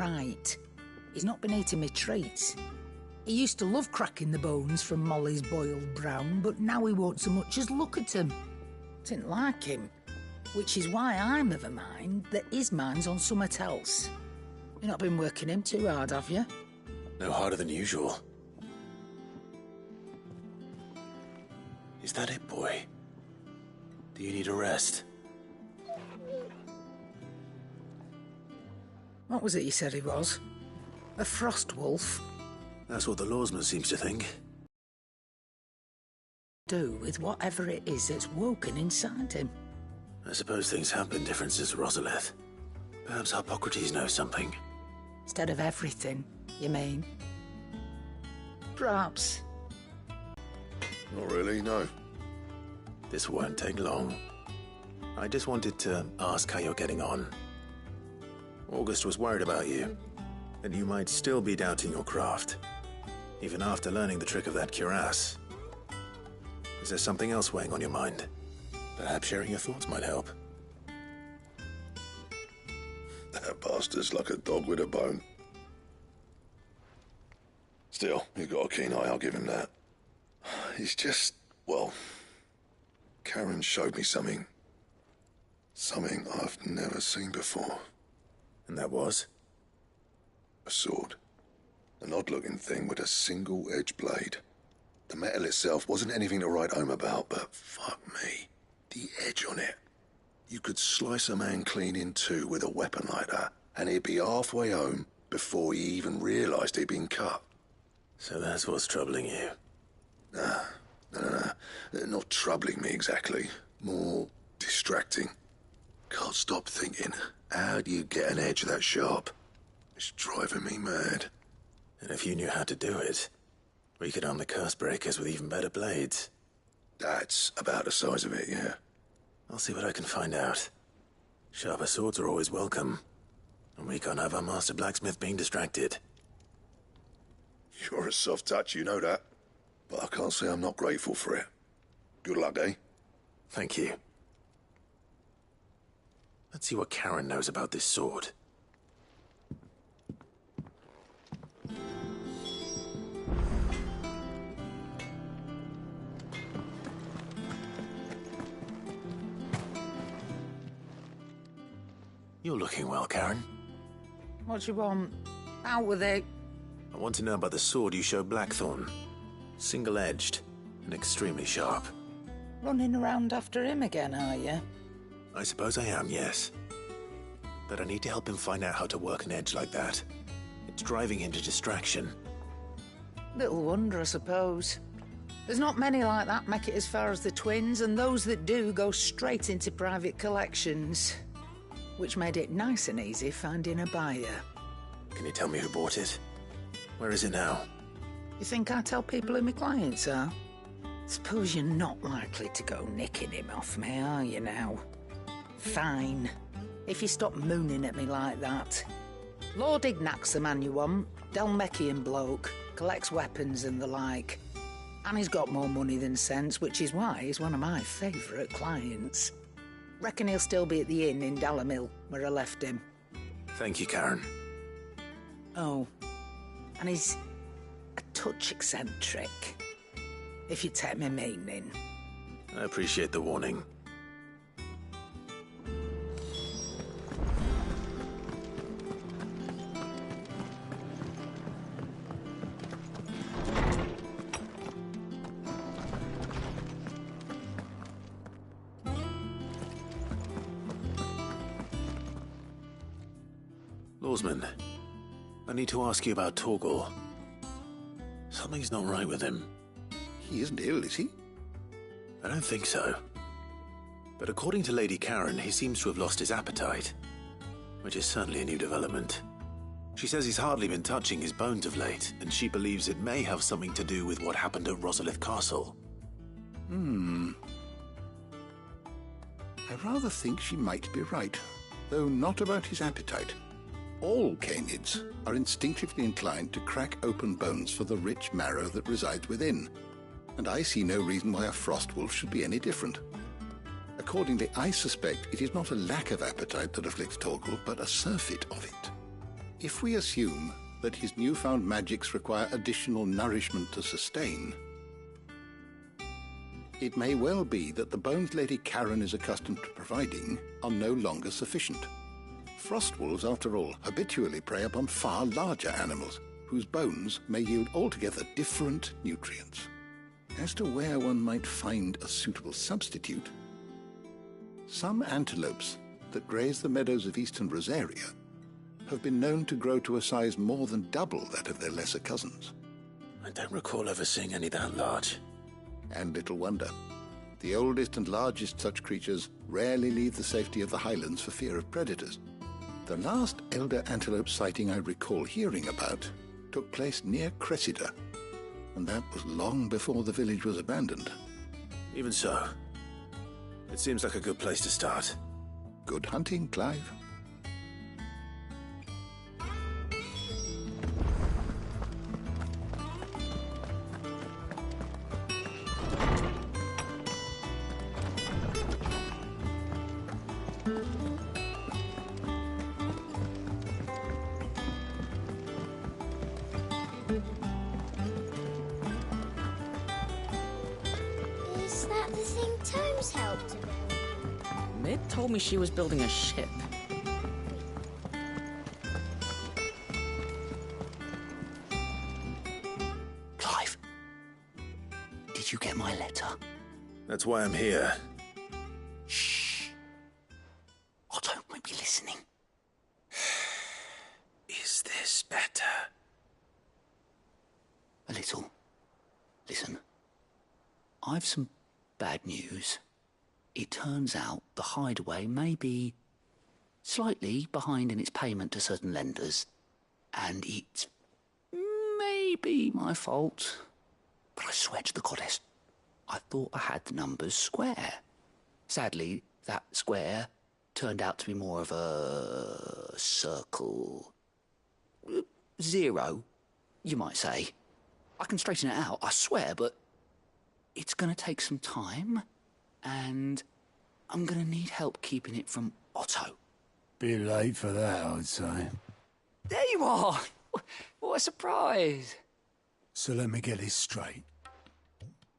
right. He's not been eating me treats. He used to love cracking the bones from Molly's boiled brown, but now he won't so much as look at them. Didn't like him, which is why I'm of a mind that his mind's on somewhat else. You've not been working him too hard, have you? No harder than usual. Is that it, boy? Do you need a rest? What was it you said he was? A frost wolf? That's what the lawsman seems to think. Do with whatever it is that's woken inside him. I suppose things have been different since Rosalith. Perhaps Hippocrates knows something. Instead of everything, you mean? Perhaps. Not really, no. This won't take long. I just wanted to ask how you're getting on. August was worried about you, that you might still be doubting your craft, even after learning the trick of that cuirass. Is there something else weighing on your mind? Perhaps sharing your thoughts might help. That bastard's like a dog with a bone. Still, he's got a keen eye, I'll give him that. He's just, well, Karen showed me something. Something I've never seen before. And that was? A sword. An odd-looking thing with a single-edged blade. The metal itself wasn't anything to write home about, but fuck me, the edge on it. You could slice a man clean in two with a weapon like that, and he'd be halfway home before he even realised he'd been cut. So that's what's troubling you? No. Not troubling me exactly. More distracting. Can't stop thinking, how do you get an edge that sharp? It's driving me mad. And if you knew how to do it, we could arm the curse breakers with even better blades. That's about the size of it, yeah. I'll see what I can find out. Sharper swords are always welcome. And we can't have our master blacksmith being distracted. You're a soft touch, you know that. But I can't say I'm not grateful for it. Good luck, eh? Thank you. Let's see what Karen knows about this sword. You're looking well, Karen. What do you want? Out with it. I want to know about the sword you showed Blackthorn. Single-edged and extremely sharp. Running around after him again, are you? I suppose I am, yes. But I need to help him find out how to work an edge like that. It's driving him to distraction. Little wonder, I suppose. There's not many like that make it as far as the twins, and those that do go straight into private collections. Which made it nice and easy finding a buyer. Can you tell me who bought it? Where is it now? You think I tell people who my clients are? Suppose you're not likely to go nicking him off me, are you now? Fine. If you stop mooning at me like that. Lord Ignac's the man you want. Dalmekian bloke. Collects weapons and the like. And he's got more money than sense, which is why he's one of my favourite clients. Reckon he'll still be at the inn in Dalamil, where I left him. Thank you, Karen. Oh, and he's a touch eccentric, if you take my meaning. I appreciate the warning. Lawsman, I need to ask you about Torgal. Something's not right with him. He isn't ill, is he? I don't think so. But according to Lady Karen, he seems to have lost his appetite, which is certainly a new development. She says he's hardly been touching his bones of late, and she believes it may have something to do with what happened at Rosalith Castle. I rather think she might be right, though not about his appetite. All canids are instinctively inclined to crack open bones for the rich marrow that resides within, and I see no reason why a frost wolf should be any different. Accordingly, I suspect it is not a lack of appetite that afflicts Torgal, but a surfeit of it. If we assume that his newfound magics require additional nourishment to sustain, it may well be that the bones Lady Karen is accustomed to providing are no longer sufficient. Frostwolves, after all, habitually prey upon far larger animals, whose bones may yield altogether different nutrients. As to where one might find a suitable substitute, some antelopes that graze the meadows of eastern Rosaria have been known to grow to a size more than double that of their lesser cousins. I don't recall ever seeing any that large. And little wonder. The oldest and largest such creatures rarely leave the safety of the highlands for fear of predators. The last elder antelope sighting I recall hearing about took place near Cressida, and that was long before the village was abandoned. Even so, it seems like a good place to start. Good hunting, Clive. Is that the thing Tomes helped to build? Mid told me she was building a ship. Clive, did you get my letter? That's why I'm here. Shh. Otto might be listening. Is this better? A little. Listen, I've some bad news. It turns out the hideaway may be slightly behind in its payment to certain lenders, and it's maybe my fault. But I swear to the goddess, I thought I had the numbers square. Sadly, that square turned out to be more of a circle. Zero, you might say. I can straighten it out, I swear, but it's going to take some time, and I'm going to need help keeping it from Otto. Bit late for that, I'd say. There you are! What a surprise! So let me get this straight.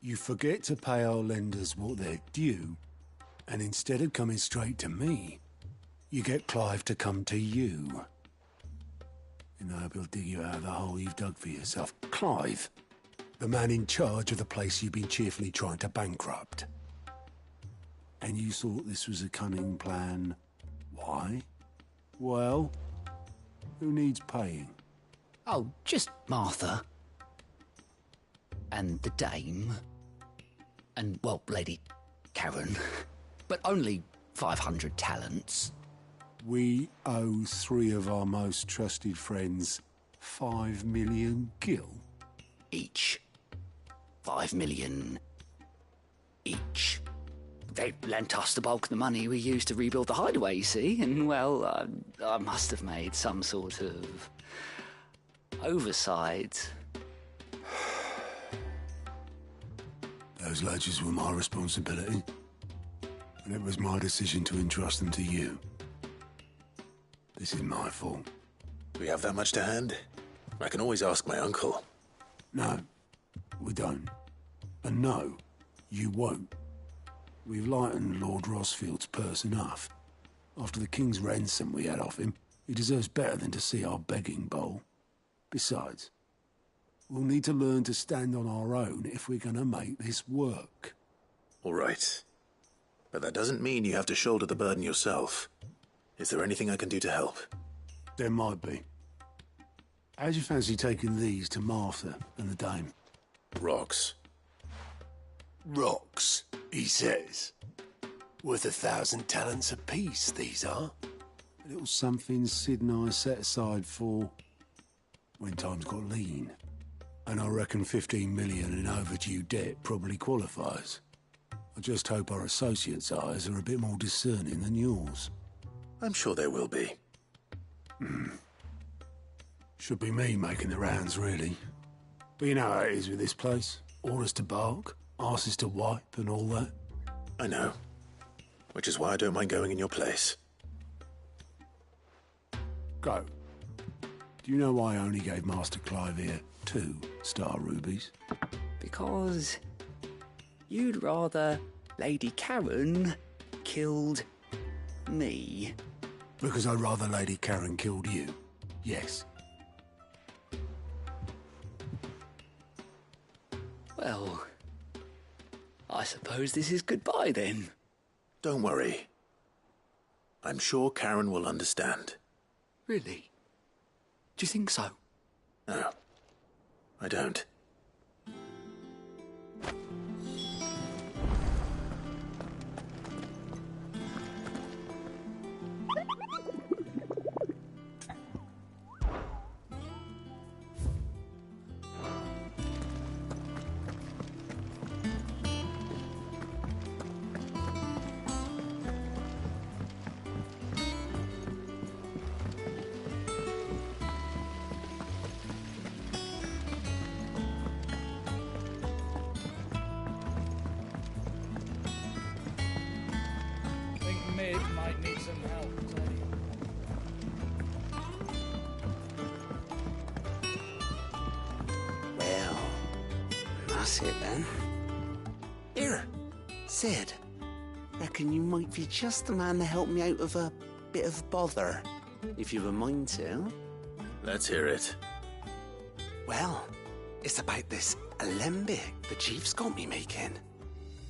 You forget to pay our lenders what they're due, and instead of coming straight to me, you get Clive to come to you. And I hope he'll dig you out of the hole you've dug for yourself. Clive, the man in charge of the place you've been cheerfully trying to bankrupt. And you thought this was a cunning plan. Why? Well, who needs paying? Oh, just Martha. And the dame. And, well, Lady Karen. But only 500 talents. We owe 3 of our most trusted friends 5 million gil. Each. 5 million each. They lent us the bulk of the money we used to rebuild the hideaway, you see, and, well, I must have made some sort of oversight. Those ledgers were my responsibility, and it was my decision to entrust them to you. This is my fault. Do we have that much to hand? I can always ask my uncle. No, we don't. And no, you won't. We've lightened Lord Rosfield's purse enough. After the king's ransom we had off him, he deserves better than to see our begging bowl. Besides, we'll need to learn to stand on our own if we're going to make this work. All right. But that doesn't mean you have to shoulder the burden yourself. Is there anything I can do to help? There might be. How'd you fancy taking these to Martha and the dame? Rocks. Rocks, he says. Worth 1,000 talents apiece, these are. A little something Sid and I set aside for when times got lean. And I reckon 15 million in overdue debt probably qualifies. I just hope our associates' eyes are a bit more discerning than yours. I'm sure there will be. Should be me making the rounds, really. But you know how it is with this place. Orders to bark, arses to wipe and all that. I know. Which is why I don't mind going in your place. Go. Do you know why I only gave Master Clive here 2 star rubies? Because you'd rather Lady Karen killed me. Because I'd rather Lady Karen killed you. Yes. Well, I suppose this is goodbye then. Don't worry. I'm sure Karen will understand. Really? Do you think so? No, I don't. Might need some help, Well, that's it then. Here, Sid. Reckon you might be just the man to help me out of a bit of bother, if you were mind to. Let's hear it. Well, it's about this alembic the chief's got me making.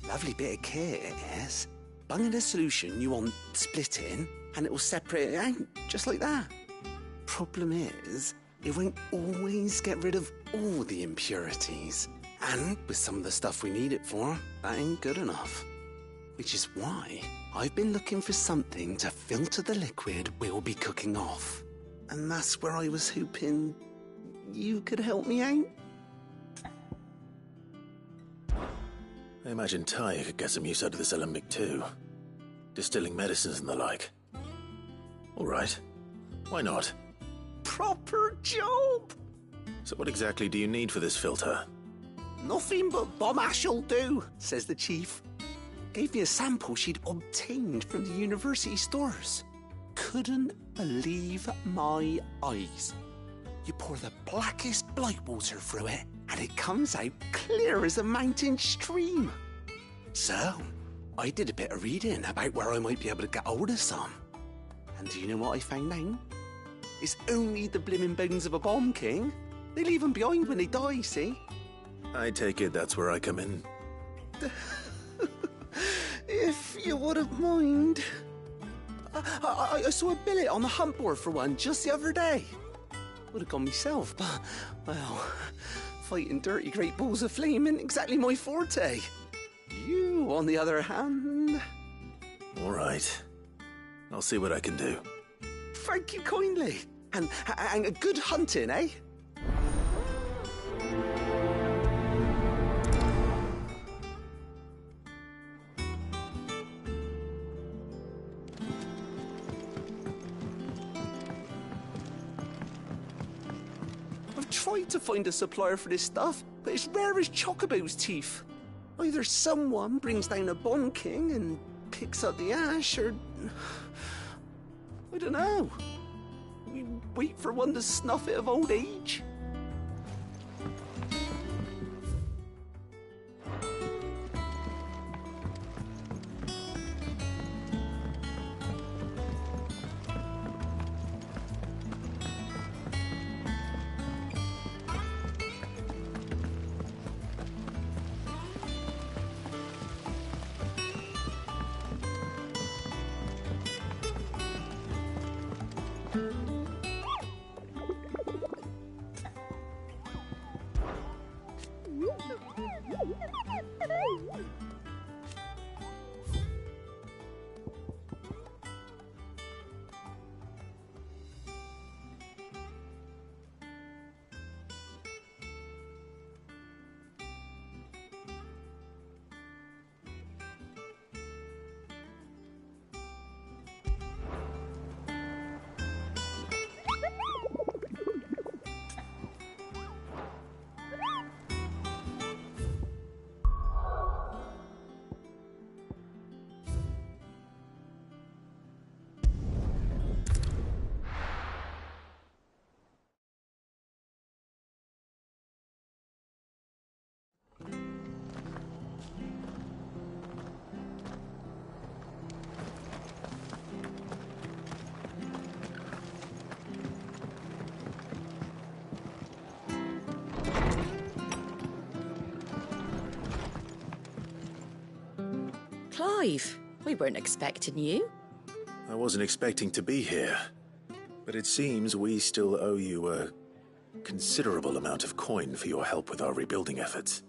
Lovely bit of kit it is. Bunging a solution you want splitting, and it will separate it out, just like that. Problem is, it won't always get rid of all the impurities. And with some of the stuff we need it for, that ain't good enough. Which is why I've been looking for something to filter the liquid we'll be cooking off. And that's where I was hoping you could help me out. I imagine Ty could get some use out of this alembic too. Distilling medicines and the like. All right. Why not? Proper job! So what exactly do you need for this filter? Nothing but bomb ash'll do, says the chief. Gave me a sample she'd obtained from the university stores. Couldn't believe my eyes. You pour the blackest blight water through it, and it comes out clear as a mountain stream. So, I did a bit of reading about where I might be able to get hold of some. And do you know what I found out? It's only the blimmin' bones of a bomb king. They leave them behind when they die, see? I take it that's where I come in. If you wouldn't mind. I saw a billet on the hunt board for one just the other day. Would have gone myself, but, well, fighting dirty great balls of flame ain't exactly my forte. You, on the other hand... All right. I'll see what I can do. Thank you kindly. And a good hunting, eh? I've tried to find a supplier for this stuff, but it's rare as Chocobo's teeth. Either someone brings down a Bomb King and picks up the ash, or... I don't know. We wait for one to snuff it of old age. Clive, we weren't expecting you. I wasn't expecting to be here, but it seems we still owe you a considerable amount of coin for your help with our rebuilding efforts.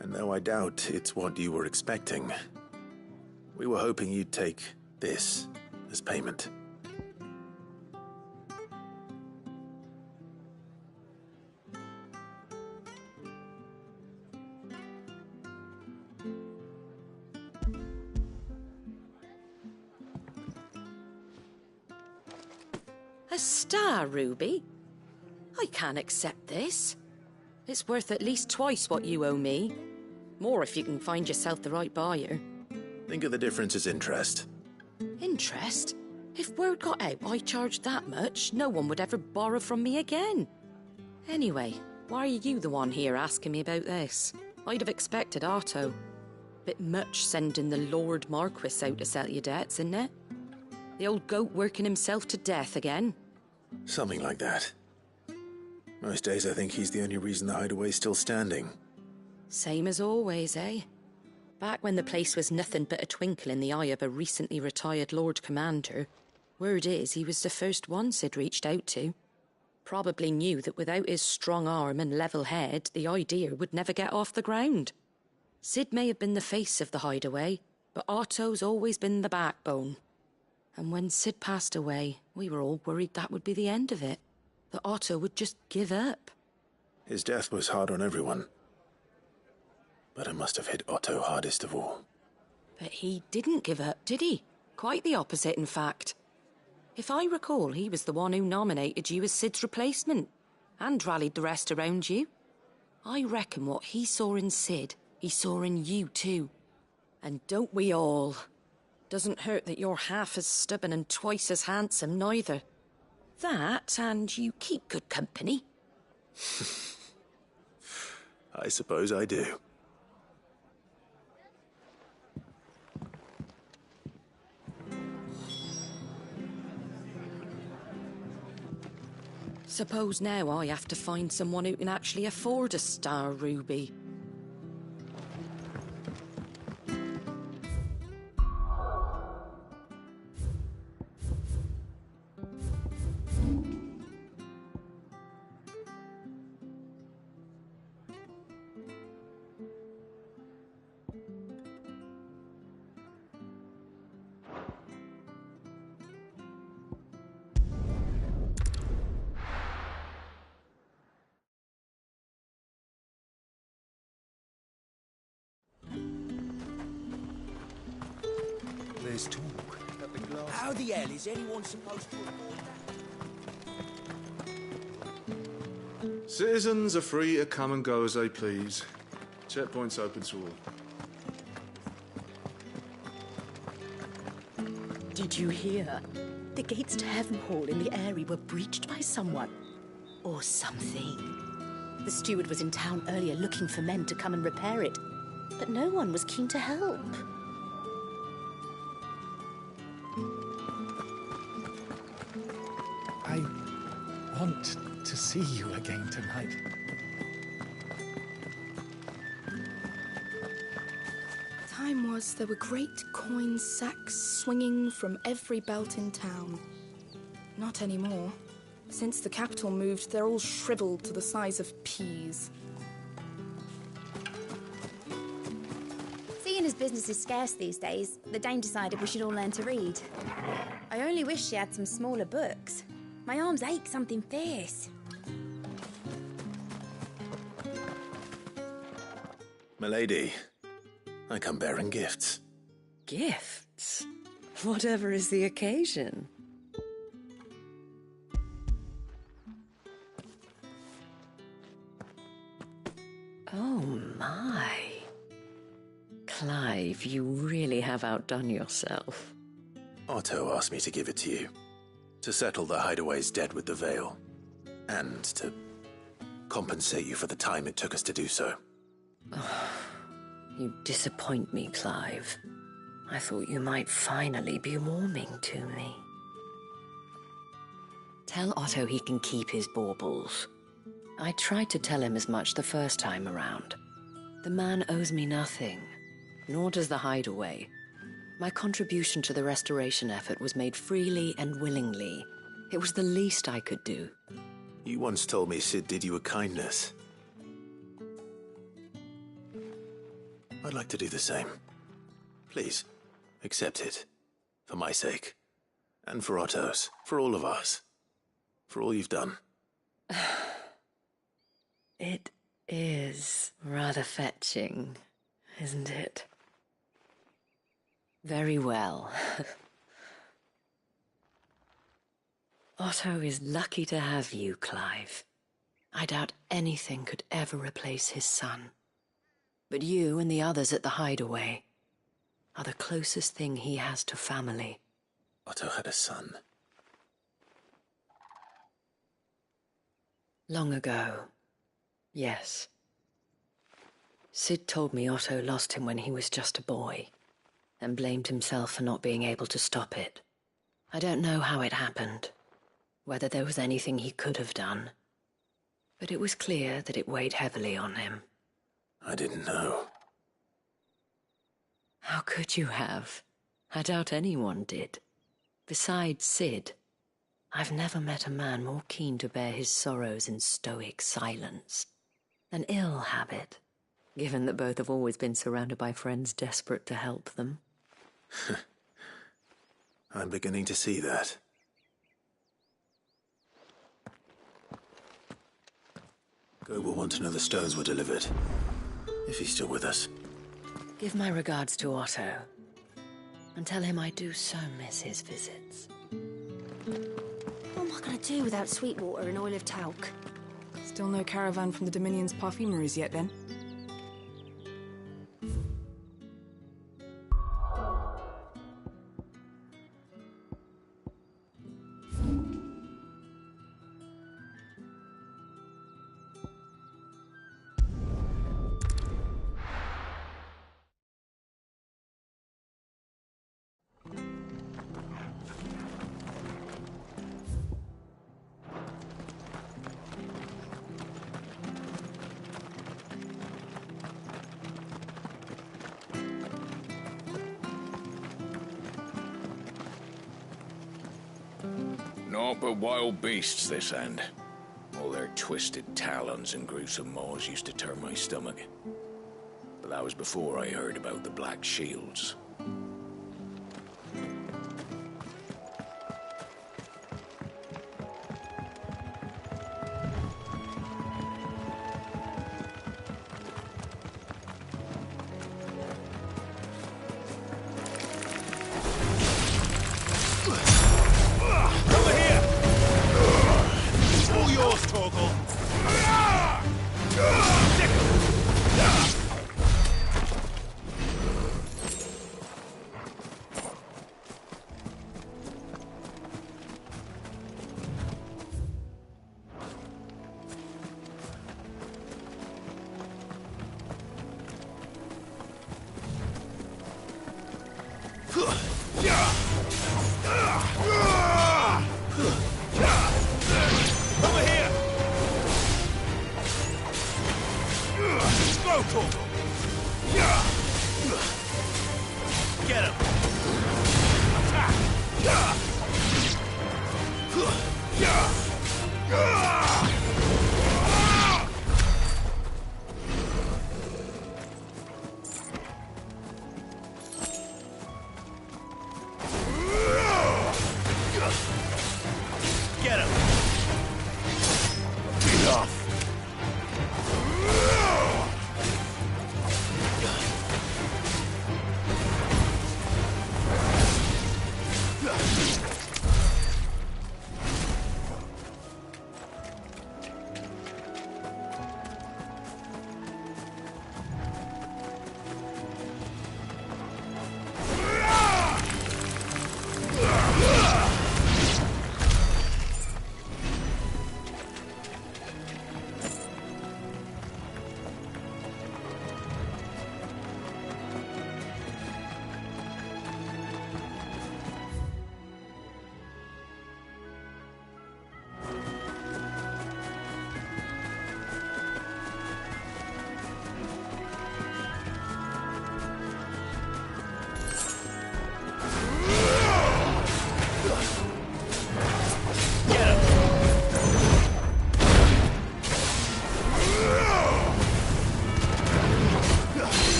And though I doubt it's what you were expecting, we were hoping you'd take this as payment. A star ruby? I can't accept this. It's worth at least twice what you owe me. More if you can find yourself the right buyer. Think of the difference as interest. Interest? If word got out I charged that much, no one would ever borrow from me again. Anyway, why are you the one here asking me about this? I'd have expected Otto. Bit much sending the Lord Marquis out to settle your debts, isn't it? The old goat working himself to death again. Something like that. Most days I think he's the only reason the hideaway's still standing. Same as always, eh? Back when the place was nothing but a twinkle in the eye of a recently retired Lord Commander, word is he was the first one Sid reached out to. Probably knew that without his strong arm and level head, the idea would never get off the ground. Sid may have been the face of the hideaway, but Otto's always been the backbone. And when Sid passed away, we were all worried that would be the end of it. That Otto would just give up. His death was hard on everyone. But it must have hit Otto hardest of all. But he didn't give up, did he? Quite the opposite, in fact. If I recall, he was the one who nominated you as Sid's replacement, and rallied the rest around you. I reckon what he saw in Sid, he saw in you too. And don't we all? Doesn't hurt that you're half as stubborn and twice as handsome, neither. That, and you keep good company. I suppose I do. Suppose now I have to find someone who can actually afford a star ruby. There's talk. How the hell is anyone supposed to afford that? Citizens are free to come and go as they please. Checkpoint's open to all. Did you hear? The gates to Heaven Hall in the area were breached by someone. Or something. The steward was in town earlier looking for men to come and repair it. But no one was keen to help. I want to see you again tonight. Time was there were great coin sacks swinging from every belt in town. Not anymore. Since the capital moved, they're all shriveled to the size of peas. Seeing as business is scarce these days, the Dame decided we should all learn to read. I only wish she had some smaller books. My arms ache something fierce. Milady, I come bearing gifts. Gifts? Whatever is the occasion. Oh my. Clive, you really have outdone yourself. Otto asked me to give it to you. To settle the hideaway's debt with the Veil. And to compensate you for the time it took us to do so. Oh, you disappoint me, Clive. I thought you might finally be warming to me. Tell Otto he can keep his baubles. I tried to tell him as much the first time around. The man owes me nothing, nor does the hideaway. My contribution to the restoration effort was made freely and willingly. It was the least I could do. You once told me Sid did you a kindness. I'd like to do the same. Please, accept it. For my sake. And for Otto's. For all of us. For all you've done. It is rather fetching, isn't it? Very well. Otto is lucky to have you, Clive. I doubt anything could ever replace his son. But you and the others at the hideaway are the closest thing he has to family. Otto had a son. Long ago, yes. Sid told me Otto lost him when he was just a boy, and blamed himself for not being able to stop it. I don't know how it happened, whether there was anything he could have done, but it was clear that it weighed heavily on him. I didn't know. How could you have? I doubt anyone did. Besides Sid, I've never met a man more keen to bear his sorrows in stoic silence. An ill habit, given that both have always been surrounded by friends desperate to help them. I'm beginning to see that. Go will want to know the stones were delivered. If he's still with us. Give my regards to Otto, and tell him I do so miss his visits. What am I going to do without Sweetwater and oil of talc? Still no caravan from the Dominion's perfumeries yet, then? Naught but wild beasts this end. All their twisted talons and gruesome maws used to turn my stomach. But that was before I heard about the Black Shields.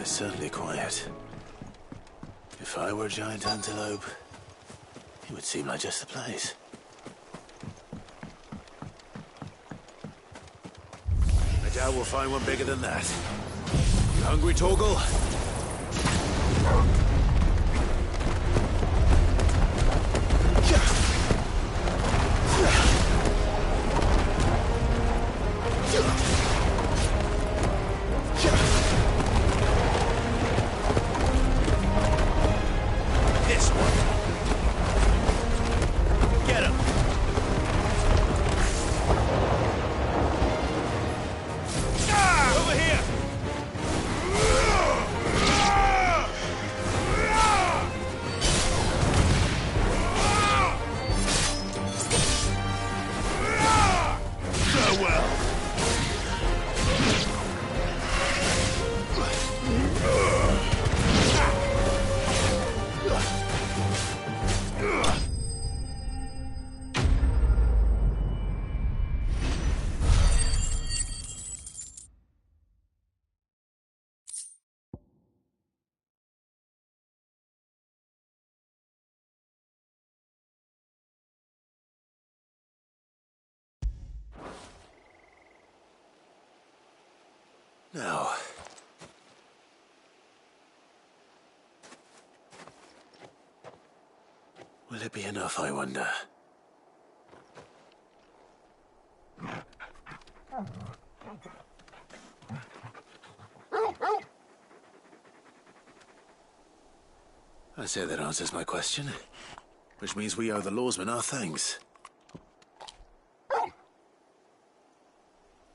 It's certainly quiet. If I were a giant antelope, it would seem like just the place. I doubt we'll find one bigger than that. You hungry, Torgal? This one. Get him. Over here. Farewell. Now, will it be enough, I wonder? I say that answers my question, which means we owe the lawsmen our thanks. You're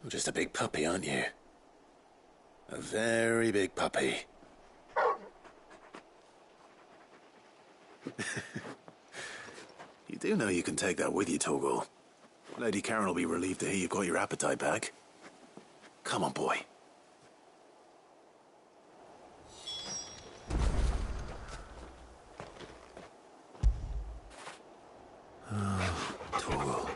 just a big puppy, aren't you? A very big puppy. You do know you can take that with you, Torgal. Lady Karen will be relieved to hear you've got your appetite back. Come on, boy. Oh, Torgal.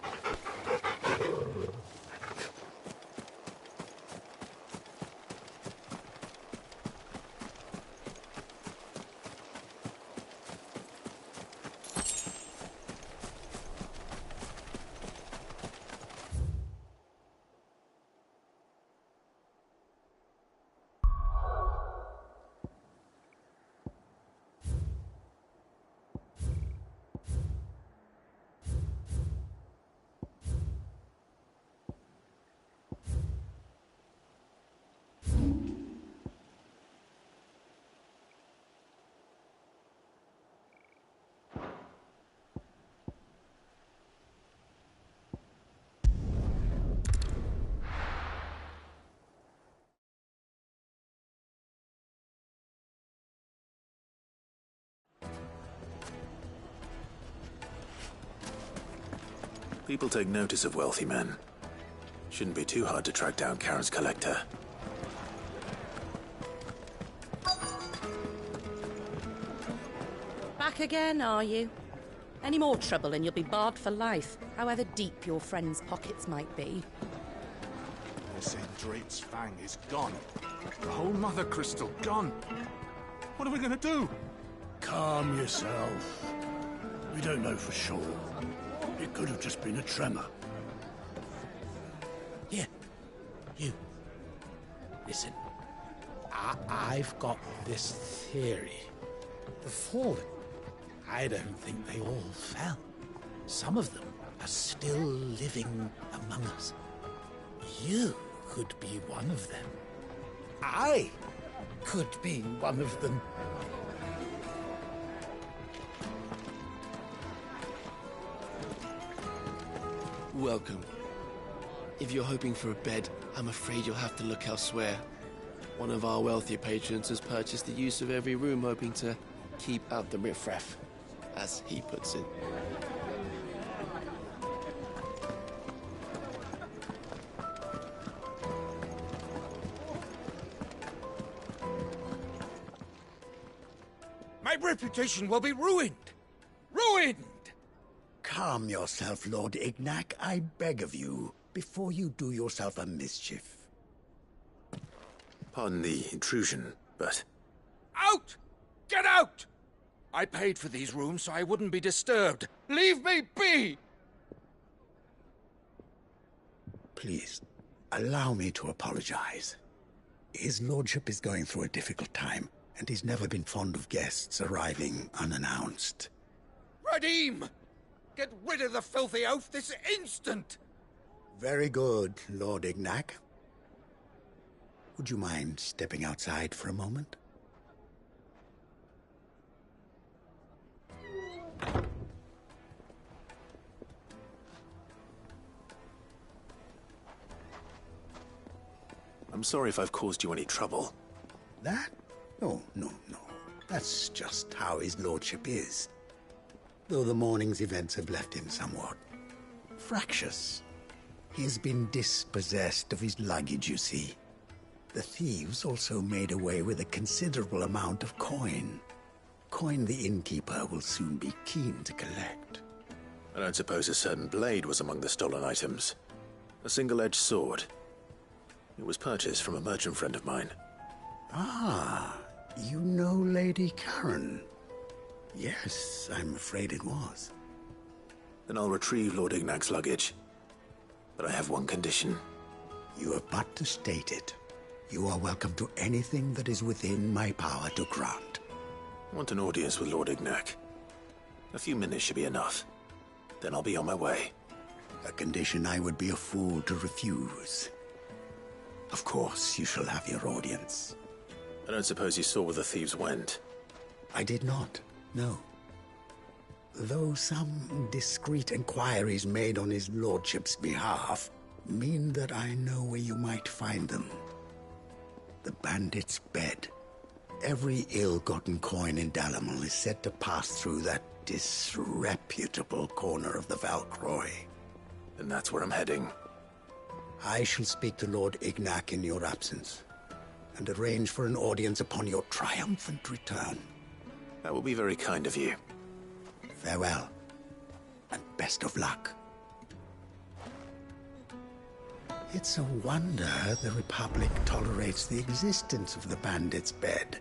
People take notice of wealthy men. Shouldn't be too hard to track down Karen's collector. Back again, are you? Any more trouble and you'll be barred for life, however deep your friend's pockets might be. They say Drake's Fang is gone. The whole Mother Crystal gone. What are we gonna do? Calm yourself. We don't know for sure. It could have just been a tremor. Here, you. Listen, I've got this theory. The fallen, I don't think they all fell. Some of them are still living among us. You could be one of them. I could be one of them. Welcome. If you're hoping for a bed, I'm afraid you'll have to look elsewhere. One of our wealthier patrons has purchased the use of every room, hoping to keep out the riffraff, as he puts it. My reputation will be ruined! Ruined! Calm yourself, Lord Ignac, I beg of you, before you do yourself a mischief. Pardon the intrusion, but... Out! Get out! I paid for these rooms so I wouldn't be disturbed. Leave me be! Please, allow me to apologize. His lordship is going through a difficult time, and he's never been fond of guests arriving unannounced. Radim! Get rid of the filthy oaf this instant! Very good, Lord Ignac. Would you mind stepping outside for a moment? I'm sorry if I've caused you any trouble. That? Oh, no. That's just how his lordship is. Though the morning's events have left him somewhat fractious. He has been dispossessed of his luggage, you see. The thieves also made away with a considerable amount of coin. Coin the innkeeper will soon be keen to collect. I don't suppose a certain blade was among the stolen items. A single-edged sword. It was purchased from a merchant friend of mine. Ah, you know Lady Karen. Yes, I'm afraid it was. Then I'll retrieve Lord Ignac's luggage. But I have one condition. You have but to state it. You are welcome to anything that is within my power to grant. I want an audience with Lord Ignac. A few minutes should be enough. Then I'll be on my way. A condition I would be a fool to refuse. Of course, you shall have your audience. I don't suppose you saw where the thieves went? I did not, no. Though some discreet inquiries made on his lordship's behalf mean that I know where you might find them. The bandit's bed. Every ill-gotten coin in Dalamel is said to pass through that disreputable corner of the Valcroy. And that's where I'm heading. I shall speak to Lord Ignac in your absence, and arrange for an audience upon your triumphant return. That will be very kind of you. Farewell, and best of luck. It's a wonder the Republic tolerates the existence of the bandit's bed.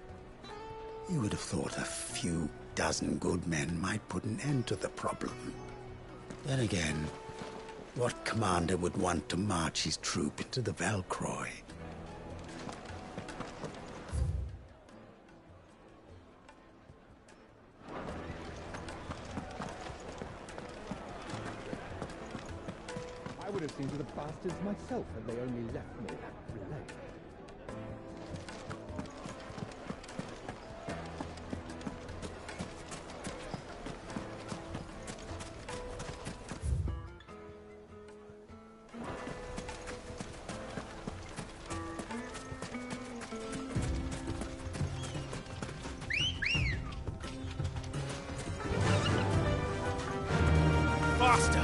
You would have thought a few dozen good men might put an end to the problem. Then again, what commander would want to march his troop into the Valcroy? I would have seen to the bastards myself had they only left me that relay. Faster!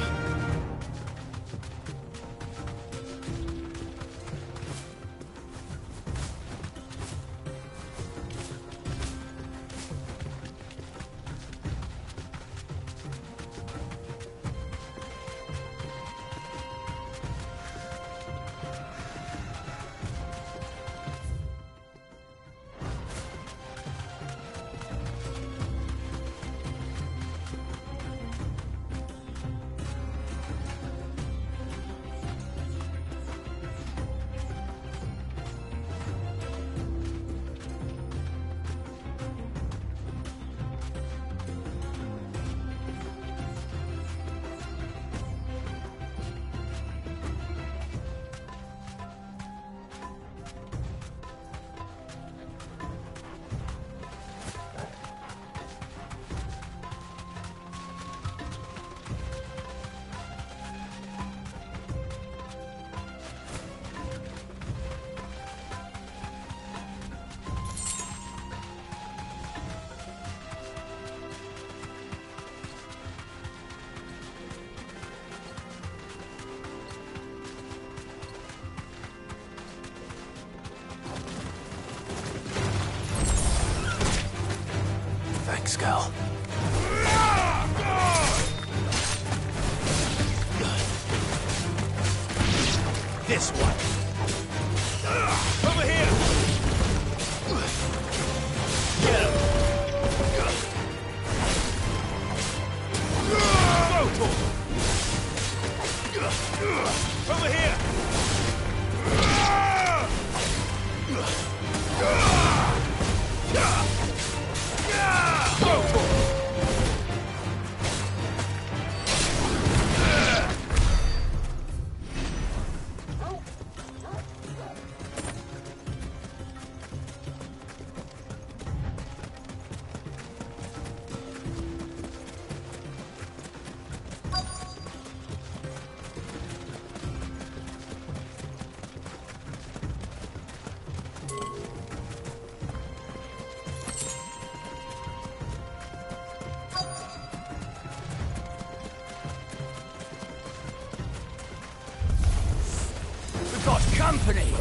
Thanks, Gal. This one. Over here! Over here! Company!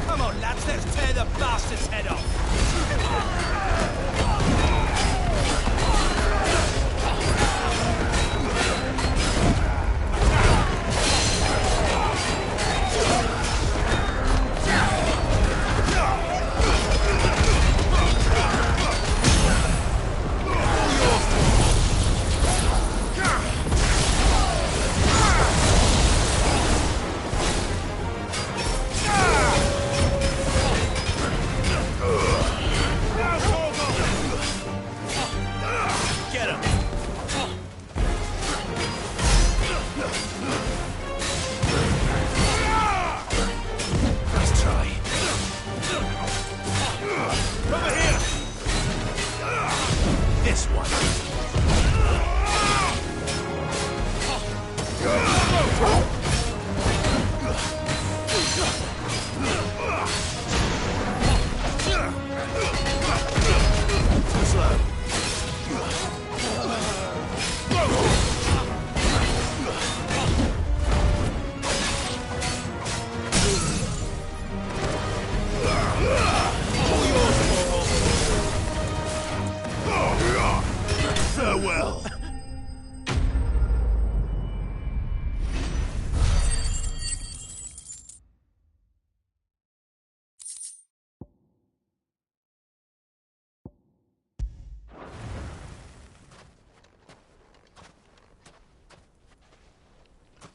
Come on, lads, let's tear the bastard's head off!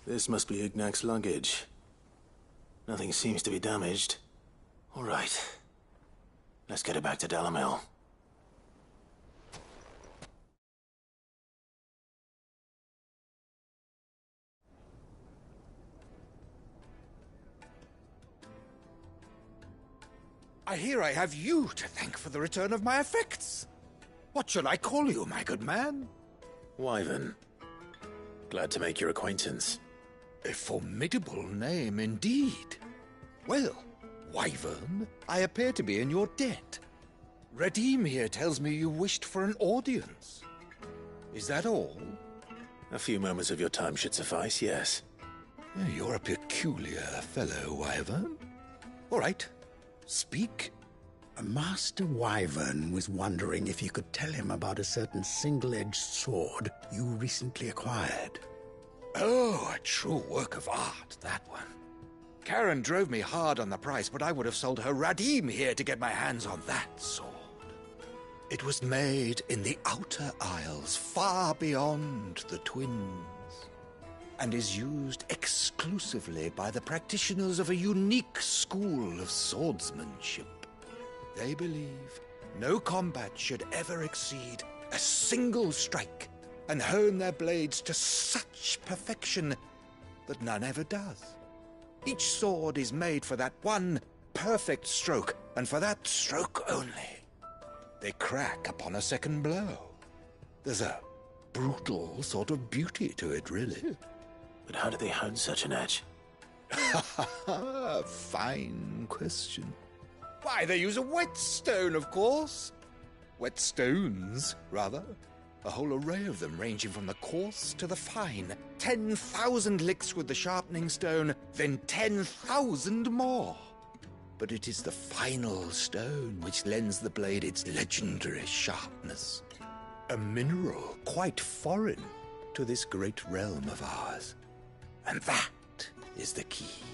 This must be Ignac's luggage. Nothing seems to be damaged. All right. Let's get it back to Dalamil. I hear I have you to thank for the return of my effects. What shall I call you, my good man? Wyvern. Glad to make your acquaintance. A formidable name indeed. Well, Wyvern, I appear to be in your debt. Redeem here tells me you wished for an audience. Is that all? A few moments of your time should suffice, yes. You're a peculiar fellow, Wyvern. All right, speak. Master Wyvern was wondering if you could tell him about a certain single-edged sword you recently acquired. Oh, a true work of art, that one. Karen drove me hard on the price, but I would have sold her Radim here to get my hands on that sword. It was made in the Outer Isles, far beyond the Twins, and is used exclusively by the practitioners of a unique school of swordsmanship. They believe no combat should ever exceed a single strike, and hone their blades to such perfection that none ever does. Each sword is made for that one perfect stroke, and for that stroke only. They crack upon a second blow. There's a brutal sort of beauty to it, really. But how do they hone such an edge? Fine question. Why, they use a whetstone, of course. Whetstones, rather. A whole array of them, ranging from the coarse to the fine. 10,000 licks with the sharpening stone, then 10,000 more. But it is the final stone which lends the blade its legendary sharpness. A mineral quite foreign to this great realm of ours. And that is the key.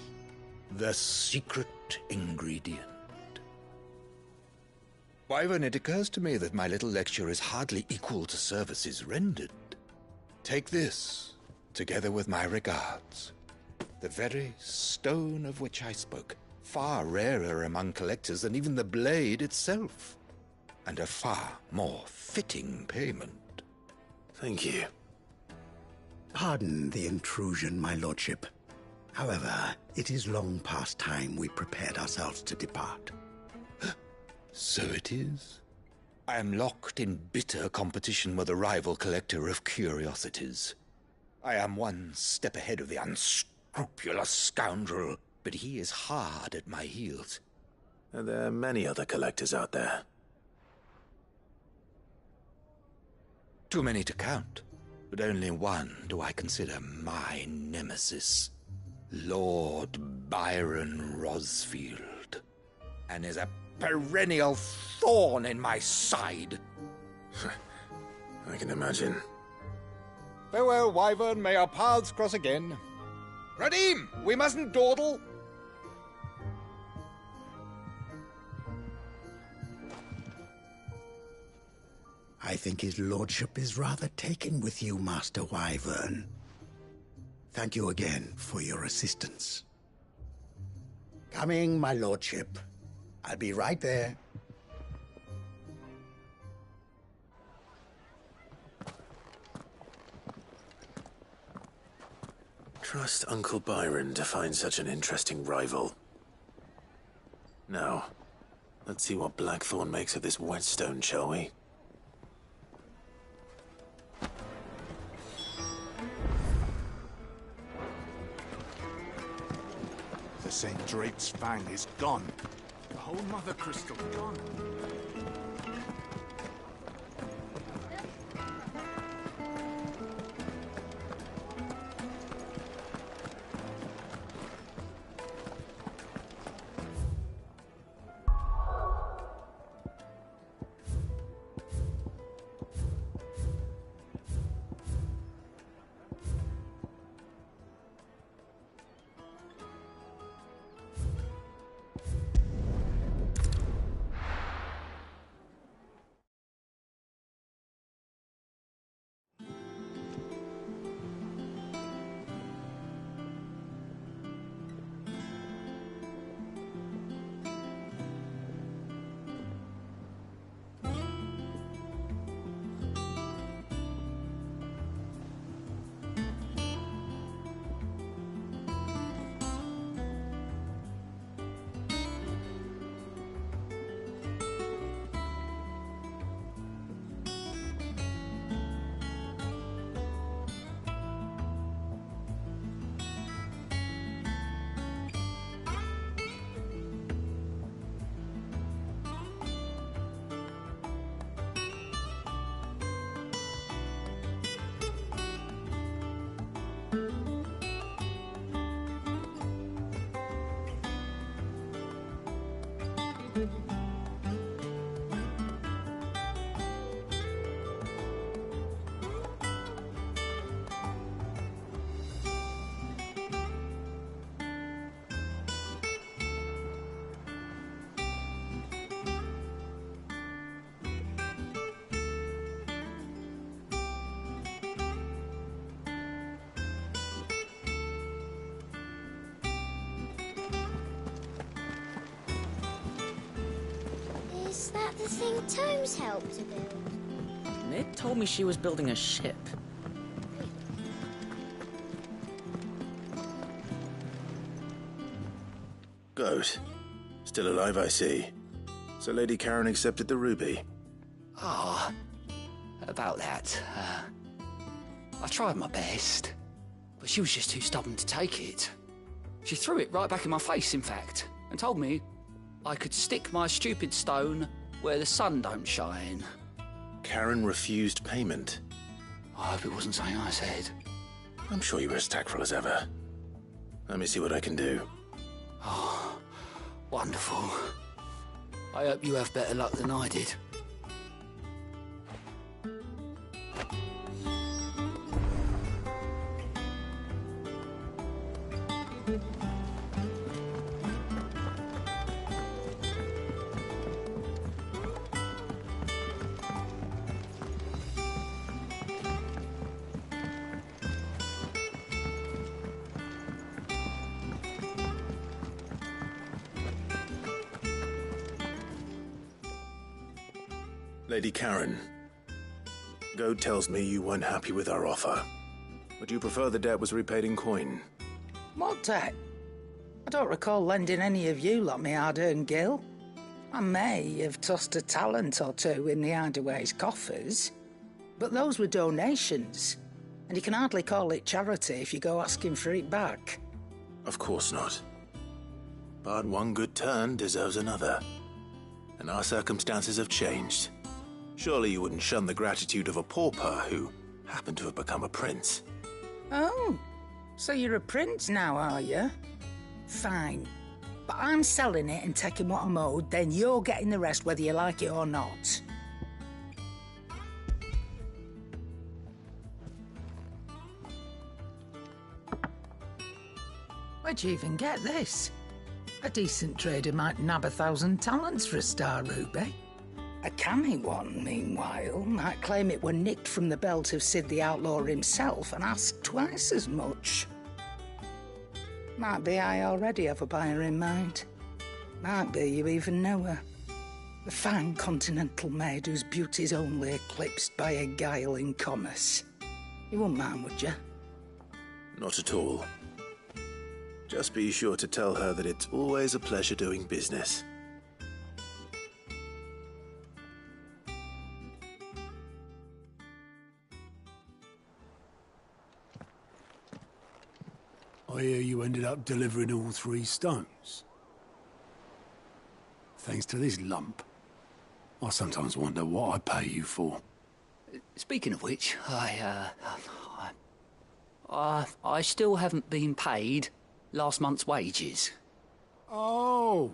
The secret ingredient. Wyvern, it occurs to me that my little lecture is hardly equal to services rendered. Take this, together with my regards. The very stone of which I spoke, far rarer among collectors than even the blade itself, and a far more fitting payment. Thank you. Pardon the intrusion, my lordship. However, it is long past time we prepared ourselves to depart. So it is. I am locked in bitter competition with a rival collector of curiosities. I am one step ahead of the unscrupulous scoundrel, but he is hard at my heels. Are there many other collectors out there? Too many to count, but only one do I consider my nemesis. Lord Byron Rosfield, and is a perennial thorn in my side. I can imagine. Farewell, Wyvern. May our paths cross again. Radim, we mustn't dawdle. I think his lordship is rather taken with you, Master Wyvern. Thank you again for your assistance. Coming, my lordship. I'll be right there. Trust Uncle Byron to find such an interesting rival. Now, let's see what Blackthorn makes of this whetstone, shall we? The St. Drake's Fang is gone. The whole Mother Crystal gone. Is that the thing Tomes helped to build? Mid told me she was building a ship. Goat. Still alive, I see. So Lady Karen accepted the ruby. Ah, about that. I tried my best, but she was just too stubborn to take it. She threw it right back in my face, in fact, and told me I could stick my stupid stone where the sun don't shine. Karen refused payment. I hope it wasn't something I said. I'm sure you were as tactful as ever. Let me see what I can do. Oh, wonderful. I hope you have better luck than I did. Lady Karen, Goad tells me you weren't happy with our offer. Would you prefer the debt was repaid in coin? What debt? I don't recall lending any of you lot me hard-earned gil. I may have tossed a talent or two in the Hideaway's coffers, but those were donations, and you can hardly call it charity if you go asking for it back. Of course not. But one good turn deserves another. And our circumstances have changed. Surely you wouldn't shun the gratitude of a pauper who happened to have become a prince. Oh, so you're a prince now, are you? Fine. But I'm selling it and taking what I'm owed, then you're getting the rest whether you like it or not. Where'd you even get this? A decent trader might nab 1,000 talents for a star ruby. A canny one, meanwhile, might claim it were nicked from the belt of Sid the Outlaw himself and ask twice as much. Might be I already have a buyer in mind. Might be you even know her. The fine continental maid whose beauty's only eclipsed by a guile in commerce. You wouldn't mind, would you? Not at all. Just be sure to tell her that it's always a pleasure doing business. I hear you ended up delivering all 3 stones. Thanks to this lump. I sometimes wonder what I pay you for. Speaking of which, I still haven't been paid last month's wages. Oh,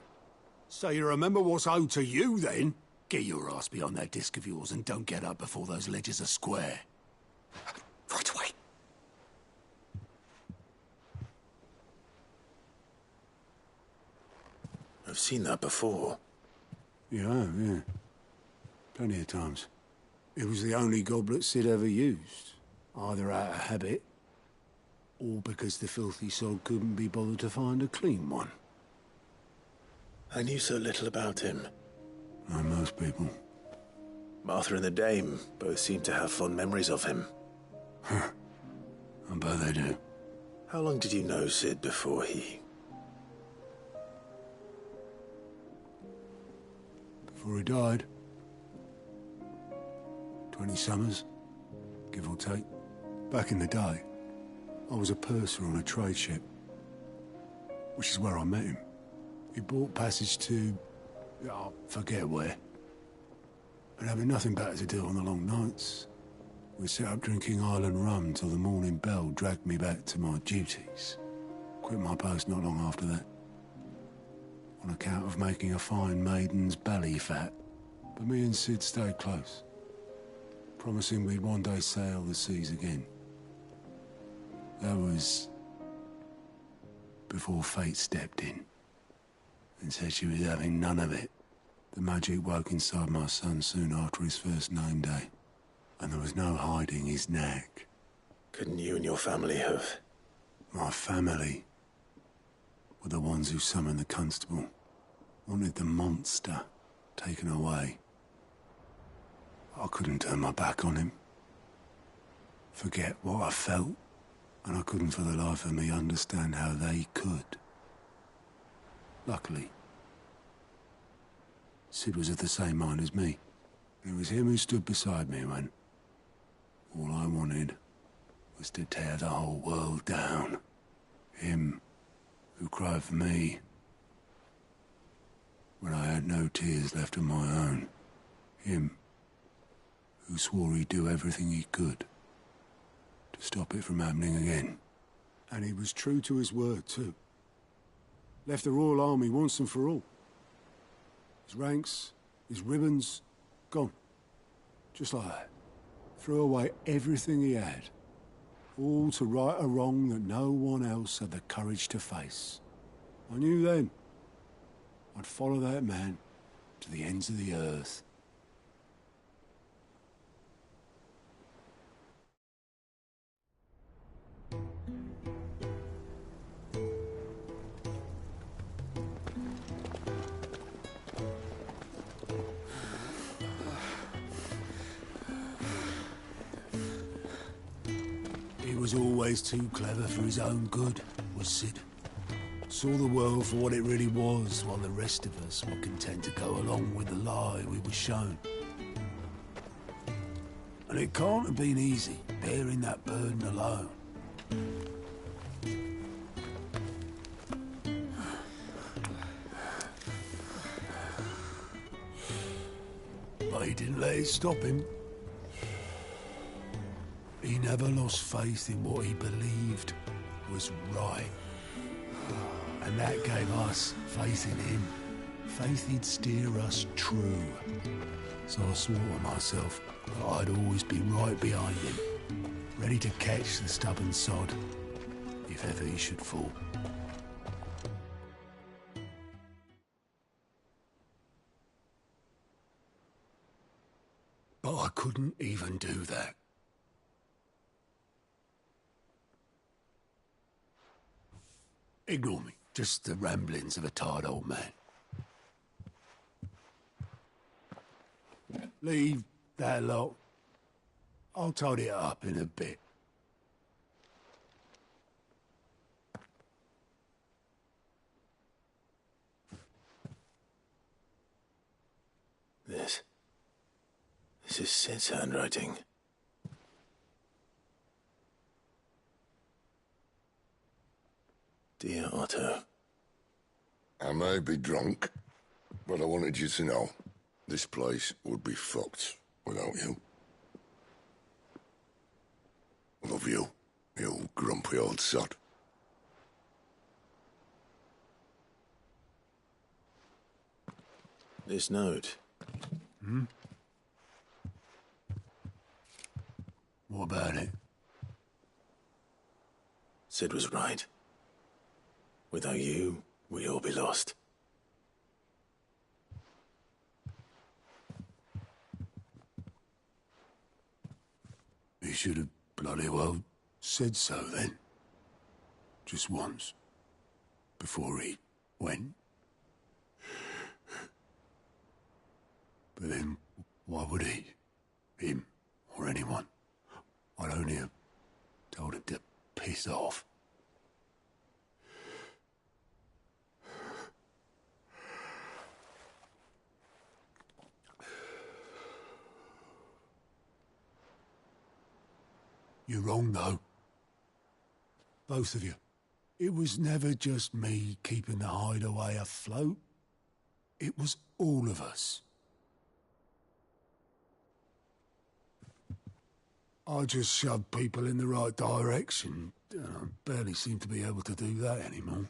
so you remember what's owed to you then? Get your ass behind that disc of yours and don't get up before those ledgers are square. Right away. I've seen that before. You have, yeah. Plenty of times. It was the only goblet Sid ever used. Either out of habit, or because the filthy sod couldn't be bothered to find a clean one. I knew so little about him. Like most people. Martha and the Dame both seem to have fond memories of him. I bet they do. How long did you know Sid before he... Before he died. 20 summers, give or take. Back in the day, I was a purser on a trade ship, which is where I met him. He bought passage to... I forget where. But having nothing better to do on the long nights, we sat up drinking island rum till the morning bell dragged me back to my duties. Quit my post not long after that. On account of making a fine maiden's belly fat. But me and Sid stayed close, promising we'd one day sail the seas again. That was before fate stepped in and said she was having none of it. The magic woke inside my son soon after his first name day, and there was no hiding his knack. Couldn't you and your family have... My family were the ones who summoned the constable, wanted the monster taken away. I couldn't turn my back on him, forget what I felt, and I couldn't for the life of me understand how they could. Luckily, Sid was of the same mind as me. It was him who stood beside me when all I wanted was to tear the whole world down. Him who cried for me when I had no tears left of my own. Him who swore he'd do everything he could to stop it from happening again. And he was true to his word, too. Left the Royal Army once and for all. His ranks, his ribbons, gone. Just like that. Threw away everything he had. All to right a wrong that no one else had the courage to face. I knew then I'd follow that man to the ends of the earth. was always too clever for his own good, was Sid. Saw the world for what it really was, while the rest of us were content to go along with the lie we were shown. And it can't have been easy, bearing that burden alone. But he didn't let it stop him. He never lost faith in what he believed was right. And that gave us faith in him. Faith he'd steer us true. So I swore to myself that I'd always be right behind him, ready to catch the stubborn sod, if ever he should fall. But I couldn't even do that. Ignore me. Just the ramblings of a tired old man. Leave that lot. I'll tidy it up in a bit. This is Sid's handwriting. Dear Otto. I may be drunk, but I wanted you to know this place would be fucked without you. Love you, you grumpy old sod. This note. Hmm? What about it? Sid was right. Without you, we'd all be lost. He should have bloody well said so then. Just once. Before he went. But then, why would he? Him, or anyone? I'd only have told him to piss off. You're wrong, though. Both of you. It was never just me keeping the hideaway afloat. It was all of us. I just shoved people in the right direction. I barely seem to be able to do that anymore.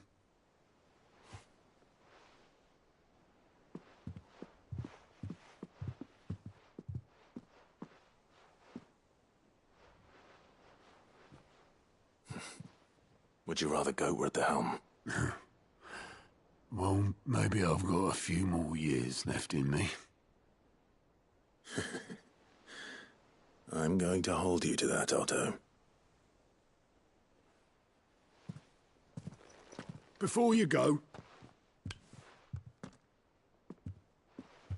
Would you rather go at the helm? Well, maybe I've got a few more years left in me. I'm going to hold you to that, Otto. Before you go,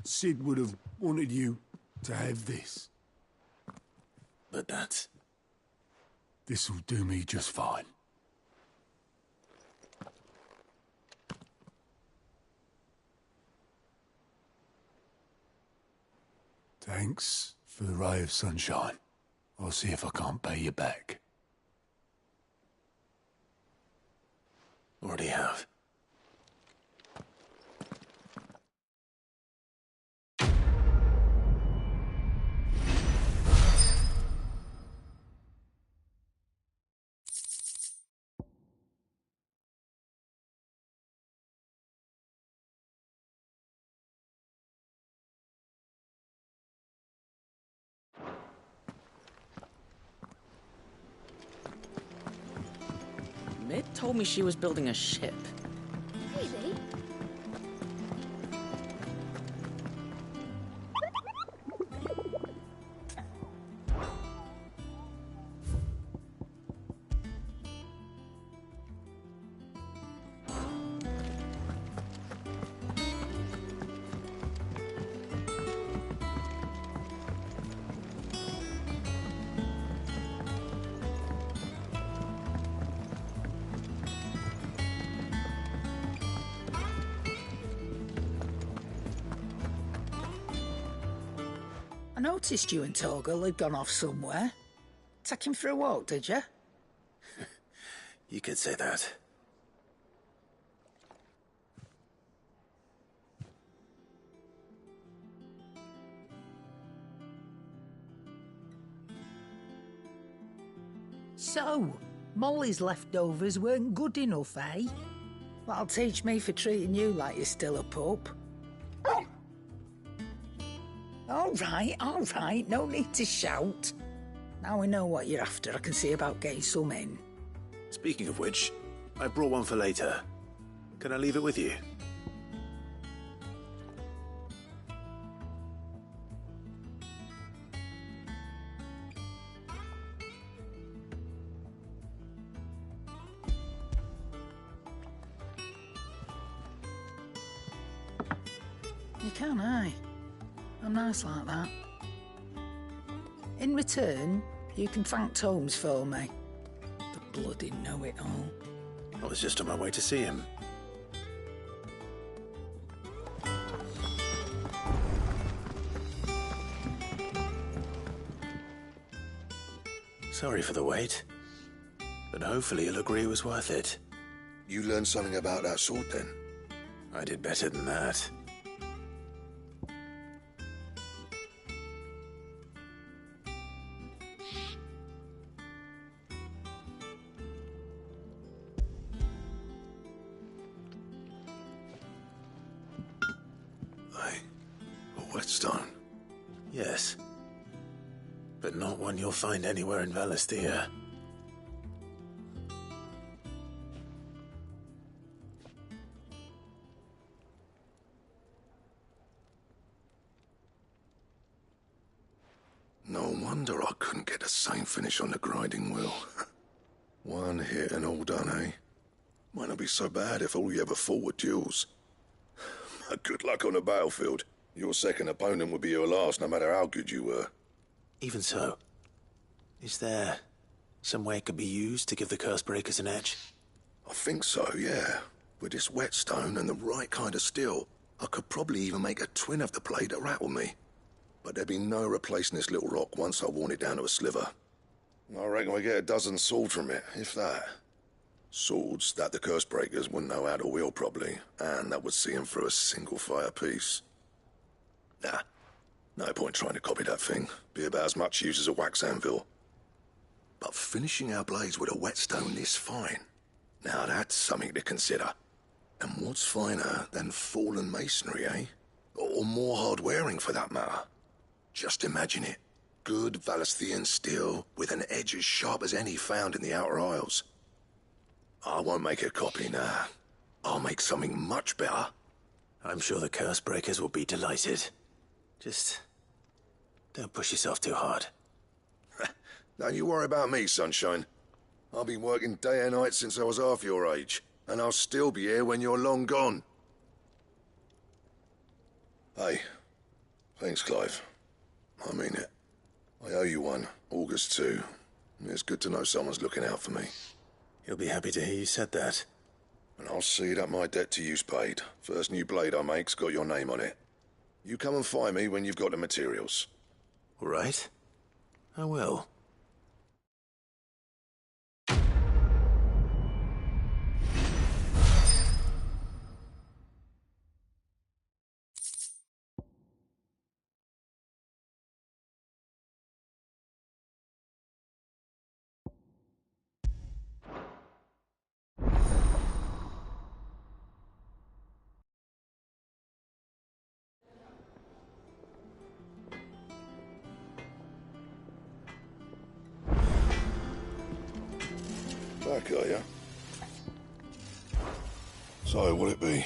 Sid would have wanted you to have this. But that's... This'll do me just fine. Thanks for the ray of sunshine. I'll see if I can't pay you back. Already have. Mid told me she was building a ship. Really? I noticed you and Torgal had gone off somewhere. Take him for a walk, did you? You could say that. So, Molly's leftovers weren't good enough, eh? That'll teach me for treating you like you're still a pup. All right, no need to shout. Now we know what you're after, I can see about getting some in. Speaking of which, I brought one for later. Can I leave it with you? You can, aye. I'm nice like that. In return, you can thank Tomes for me. The bloody know-it-all. I was just on my way to see him. Sorry for the wait, but hopefully you'll agree it was worth it. You learned something about that sword, then? I did better than that. A whetstone? Yes. But not one you'll find anywhere in Valestia. No wonder I couldn't get the same finish on the grinding wheel. One hit and all done, eh? Might not be so bad if all you ever fought were duels. But good luck on the battlefield. Your second opponent would be your last, no matter how good you were. Even so, is there some way it could be used to give the curse breakers an edge? I think so, yeah. With this whetstone and the right kind of steel, I could probably even make a twin of the blade that rattled me. But there'd be no replacing this little rock once I worn it down to a sliver. I reckon we get a dozen swords from it, if that. Swords that the curse breakers wouldn't know how to wield properly, and that would see them through a single fire piece. Nah, no point trying to copy that thing. Be about as much use as a wax anvil. But finishing our blades with a whetstone this fine, now that's something to consider. And what's finer than fallen masonry, eh? Or more hard-wearing, for that matter. Just imagine it. Good Valesthian steel with an edge as sharp as any found in the Outer Isles. I won't make a copy, nah. I'll make something much better. I'm sure the curse breakers will be delighted. Just don't push yourself too hard. Don't you worry about me, sunshine. I've been working day and night since I was half your age, and I'll still be here when you're long gone. Hey, thanks, Clive. I mean it. I owe you one, August too. It's good to know someone's looking out for me. He'll be happy to hear you said that. And I'll see that my debt to you's paid. First new blade I make's got your name on it. You come and find me when you've got the materials. All right. I will. Back, are ya? So, what'll it be?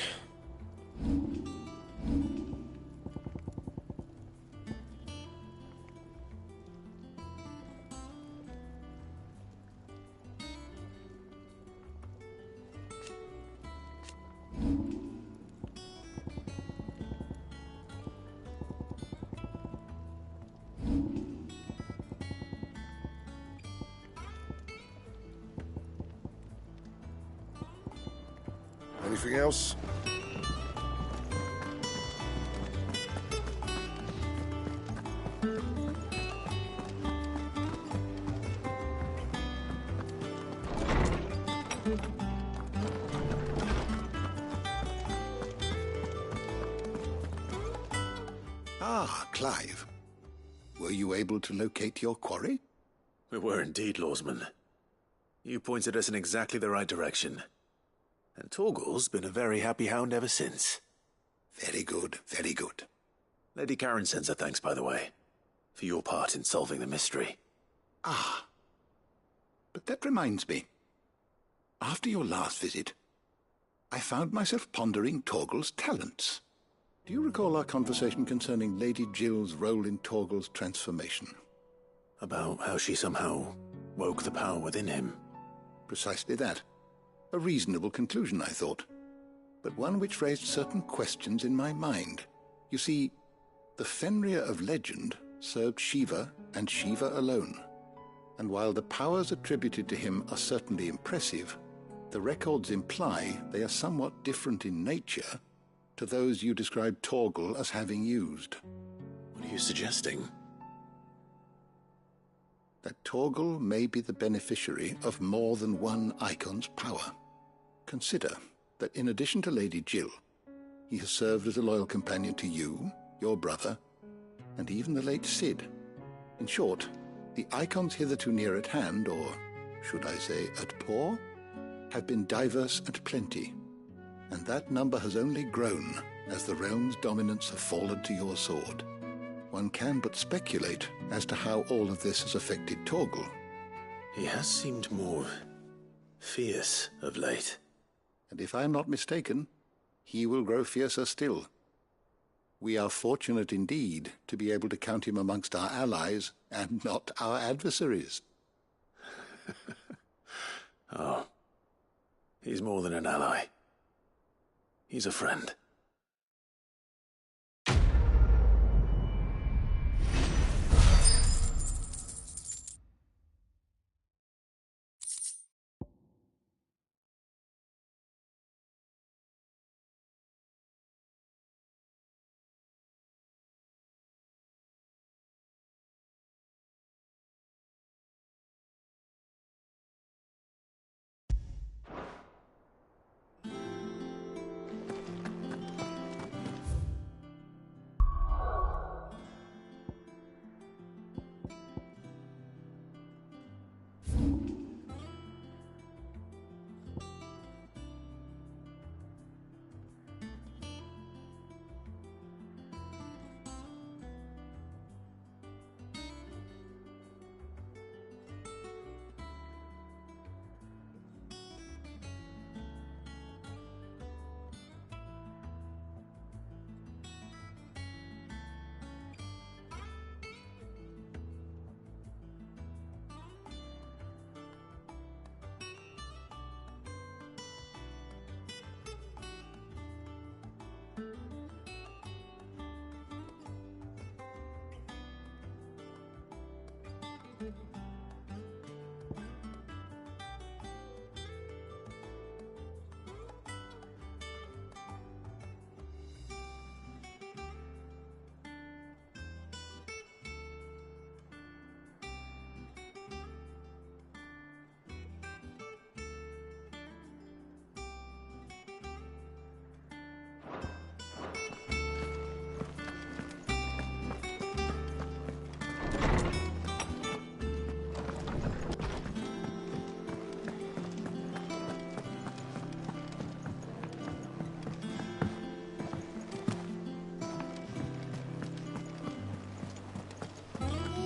Anything else? Ah, Clive. Were you able to locate your quarry? We were indeed, Lawsman. You pointed us in exactly the right direction. And Torgal's been a very happy hound ever since. Very good, very good. Lady Karen sends her thanks, by the way, for your part in solving the mystery. Ah. But that reminds me. After your last visit, I found myself pondering Torgal's talents. Do you recall our conversation concerning Lady Jill's role in Torgal's transformation? About how she somehow woke the power within him. Precisely that. A reasonable conclusion, I thought, but one which raised certain questions in my mind. You see, the Fenrir of legend served Shiva and Shiva alone, and while the powers attributed to him are certainly impressive, the records imply they are somewhat different in nature to those you described Torgal as having used. What are you suggesting? That Torgal may be the beneficiary of more than one icon's power. Consider that in addition to Lady Jill, he has served as a loyal companion to you, your brother, and even the late Cid. In short, the icons hitherto near at hand, or should I say at paw, have been diverse and plenty, and that number has only grown as the realm's dominance have fallen to your sword. One can but speculate as to how all of this has affected Torgal. He has seemed more fierce of late. And if I am not mistaken, he will grow fiercer still. We are fortunate indeed to be able to count him amongst our allies and not our adversaries. Oh, he's more than an ally. He's a friend.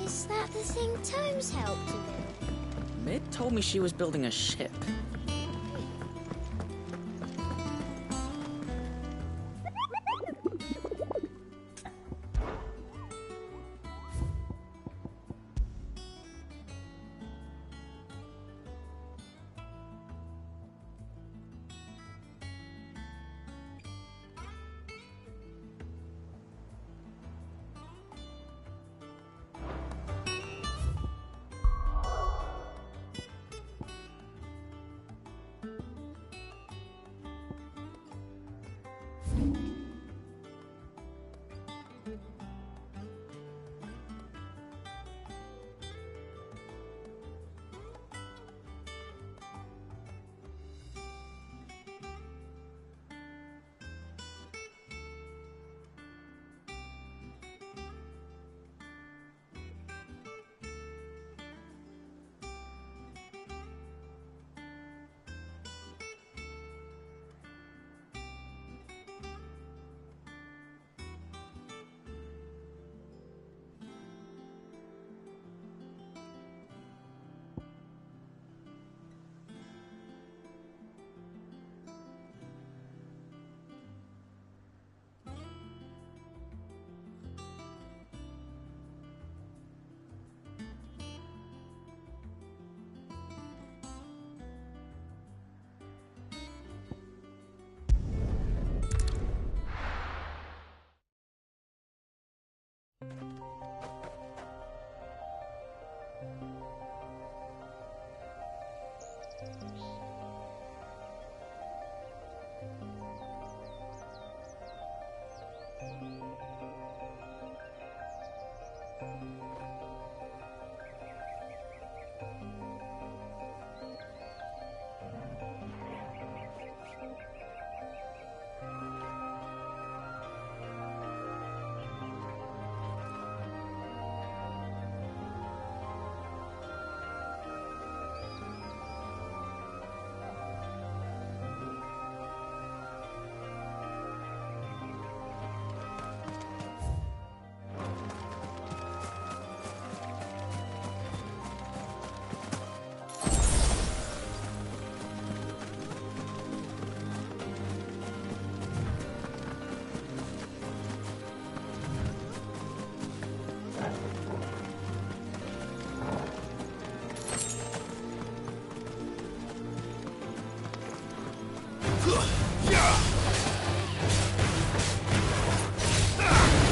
Is that the thing Tomes helped to build? Mid told me she was building a ship.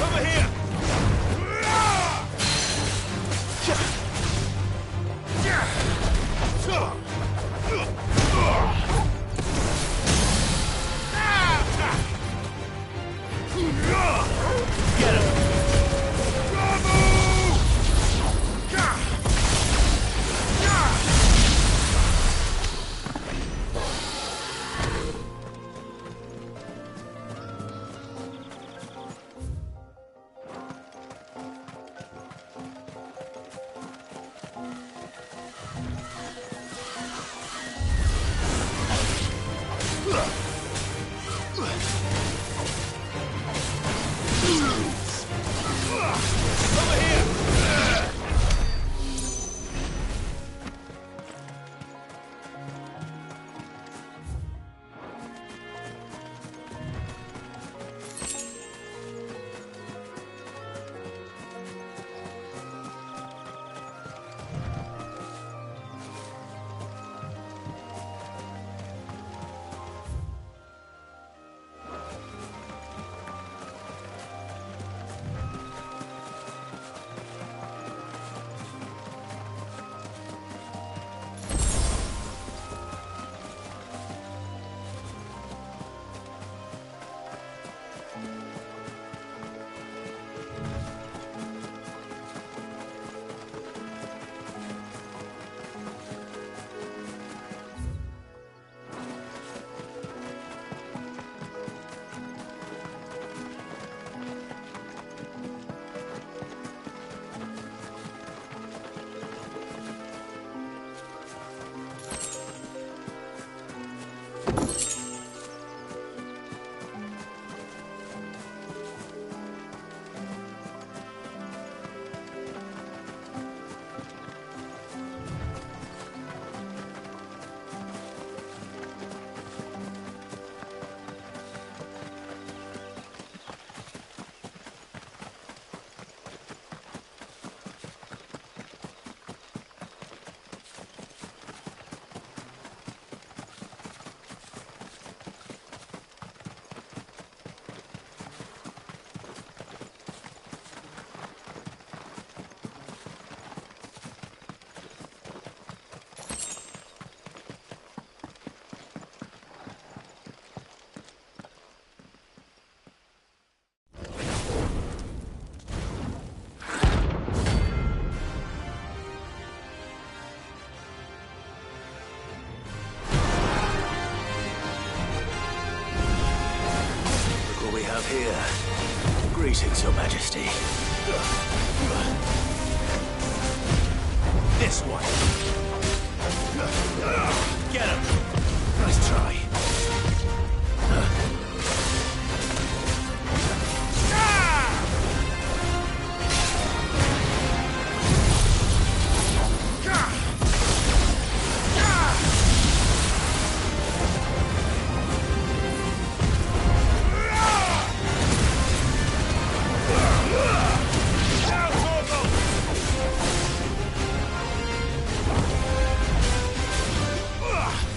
Over here! Get him! Here. Greetings, Your Majesty. This one. Get him. Nice try.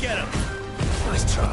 Get him. Nice try.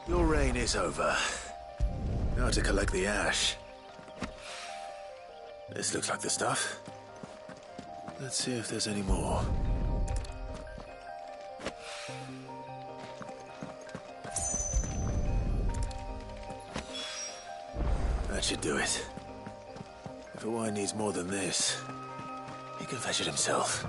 Your reign is over. Now to collect the ash. This looks like the stuff. Let's see if there's any more. That should do it. If a wine needs more than this, he can fetch it himself.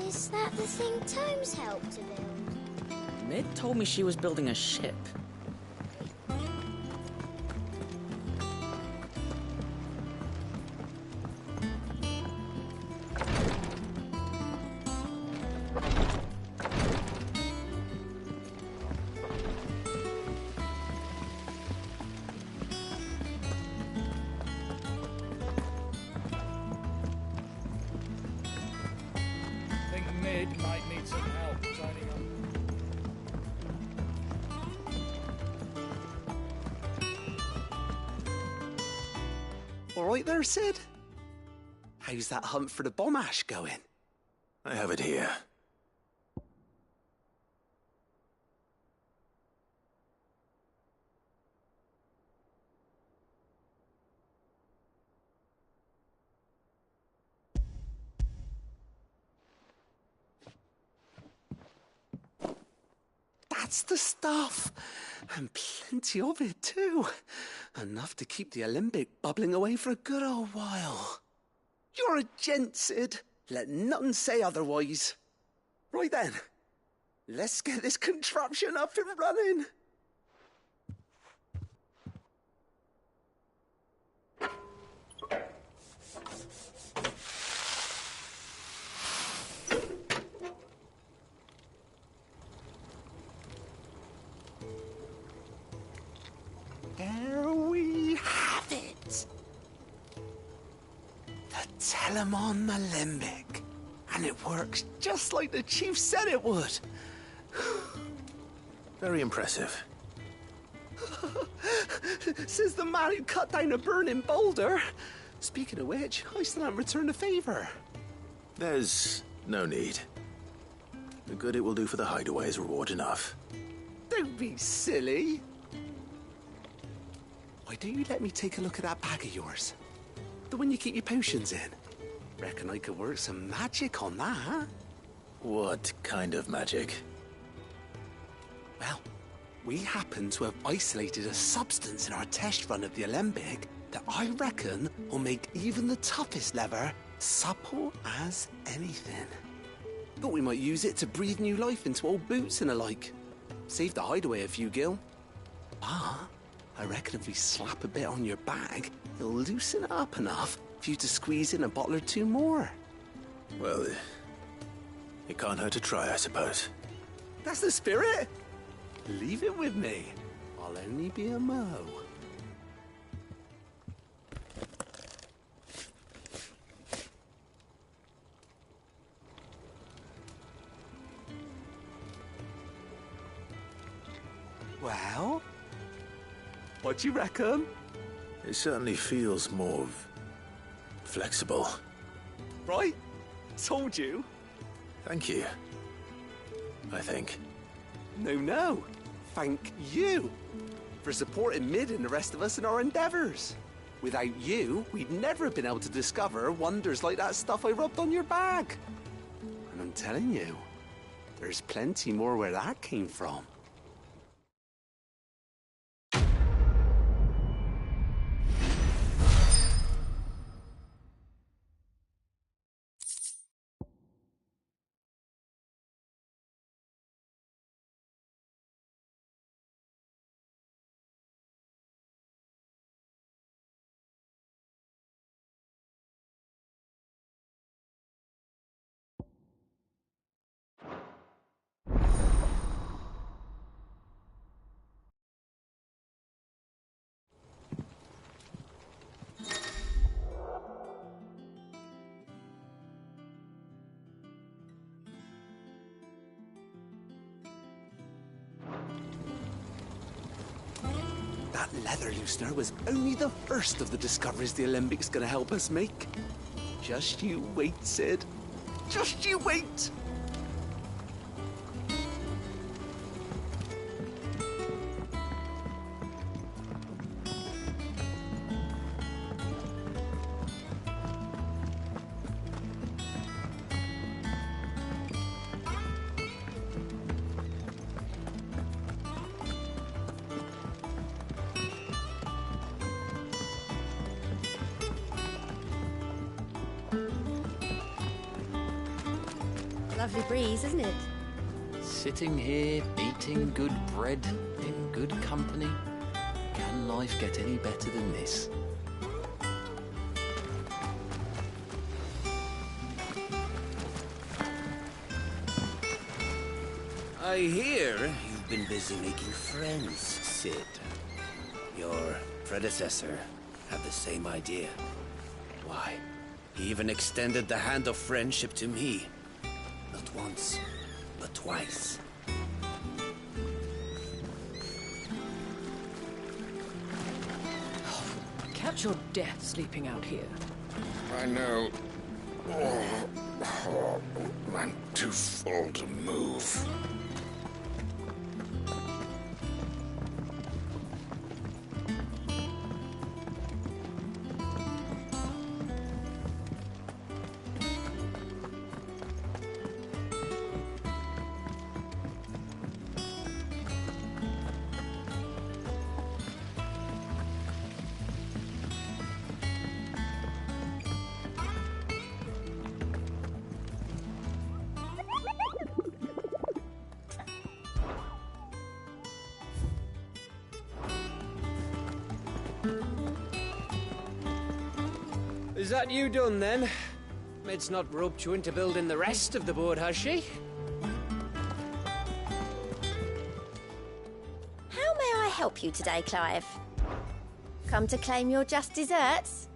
Is that the thing Tomes helped to build? Mid told me she was building a ship. Think Mid might need some help tidying up. All right there, Sid? How's that hunt for the bomb ash going? I have it here. That's the stuff. And plenty of it, too. Enough to keep the alembic bubbling away for a good old while. You're a gent, Sid. Let none say otherwise. Right then, let's get this contraption up and running. There we have it. The Telemon Alembic. And it works just like the chief said it would. Very impressive. Says the man who cut down a burning boulder. Speaking of which, I still haven't returned the favor. There's no need. The good it will do for the hideaway is reward enough. Don't be silly. Why don't you let me take a look at that bag of yours? The one you keep your potions in. Reckon I could work some magic on that. What kind of magic? Well, we happen to have isolated a substance in our test run of the Alembic that I reckon will make even the toughest lever supple as anything. Thought we might use it to breathe new life into old boots and the like. Save the hideaway a few gil. Ah, I reckon if we slap a bit on your bag, it'll loosen it up enough for you to squeeze in a bottle or two more. Well, it can't hurt to try, I suppose. That's the spirit. Leave it with me. I'll only be a mo. Well, what do you reckon? It certainly feels more flexible. Right? Told you. Thank you. I think. No. Thank you for supporting Mid and the rest of us in our endeavors. Without you, we'd never have been able to discover wonders like that stuff I rubbed on your bag. And I'm telling you, there's plenty more where that came from. That leather loosener was only the first of the discoveries the Alembric's gonna help us make. Just you wait, Sid. Just you wait! Lovely breeze, isn't it? Sitting here, eating good bread, in good company. Can life get any better than this? I hear you've been busy making friends, Sid. Your predecessor had the same idea. Why, he even extended the hand of friendship to me. Not once, but twice. Catch your death sleeping out here. I know. I'm too full to move. Is that you done, then? Mid's not roped you into building the rest of the boat, has she? How may I help you today, Clive? Come to claim your just desserts?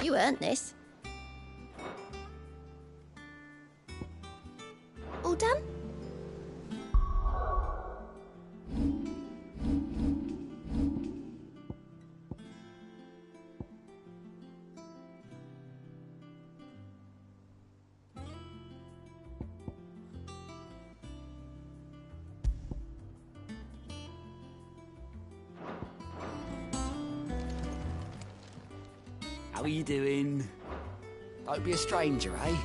You earned this. All done? How are you doing? Don't be a stranger, eh?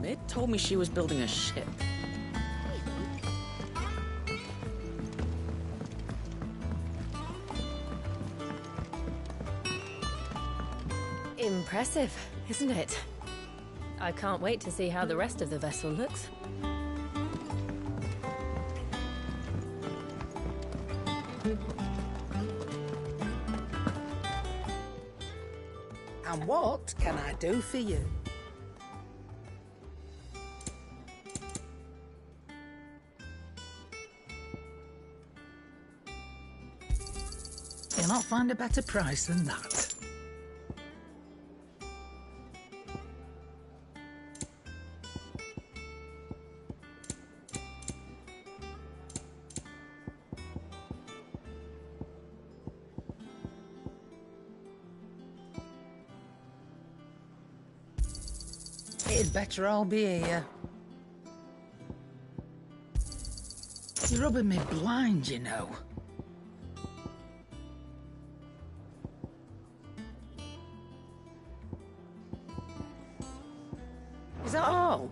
Mid told me she was building a ship. Impressive, isn't it? I can't wait to see how the rest of the vessel looks. And what can I do for you? You'll not find a better price than that. It'd better all be here. You're rubbing me blind, you know. Is that all?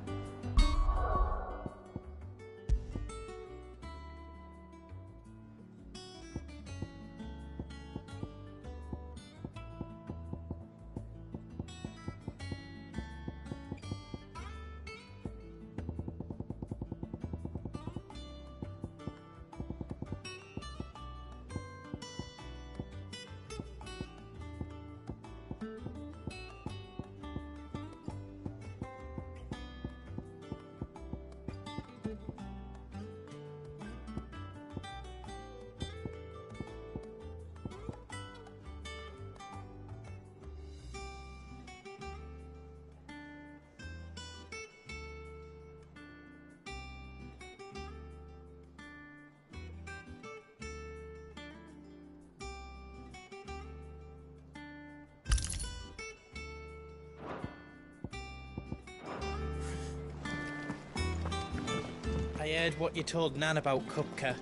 heard what you told Nan about Kupka.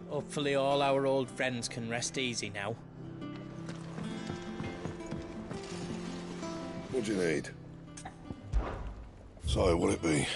Hopefully all our old friends can rest easy now. What do you need? So, what'll it be?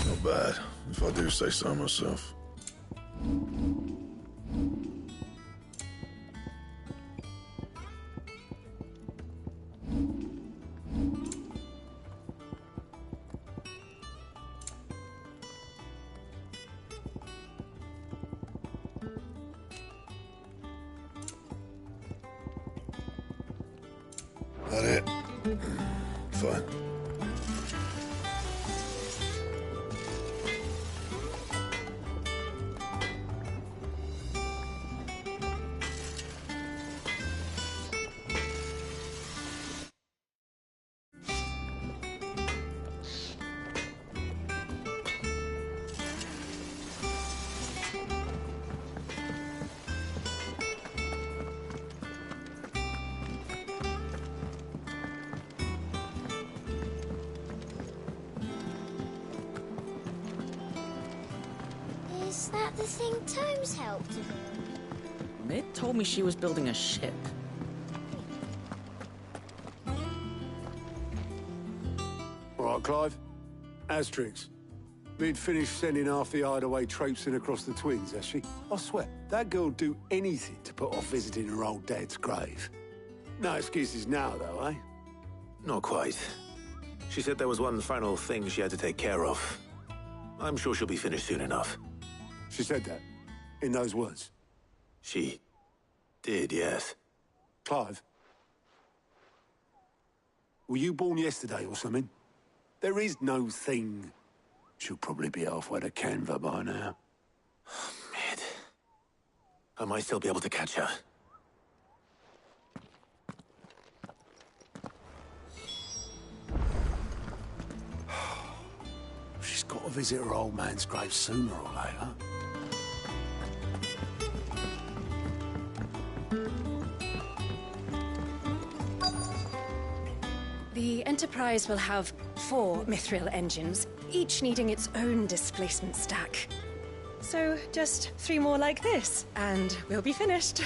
Not bad, if I do say so myself. That it? Fine. Is that the thing Tomes helped to build? Mid told me she was building a ship. All right, Clive. Asterix. Mid finished sending half the hideaway traipsing across the twins, has she? I swear, that girl'd do anything to put off visiting her old dad's grave. No excuses now, though, eh? Not quite. She said there was one final thing she had to take care of. I'm sure she'll be finished soon enough. She said that? In those words? She did, yes. Clive? Were you born yesterday or something? There is no thing. She'll probably be halfway to Canva by now. Mid. I might still be able to catch her. She's got to visit her old man's grave sooner or later. The Enterprise will have 4 mithril engines, each needing its own displacement stack. So just 3 more like this, and we'll be finished.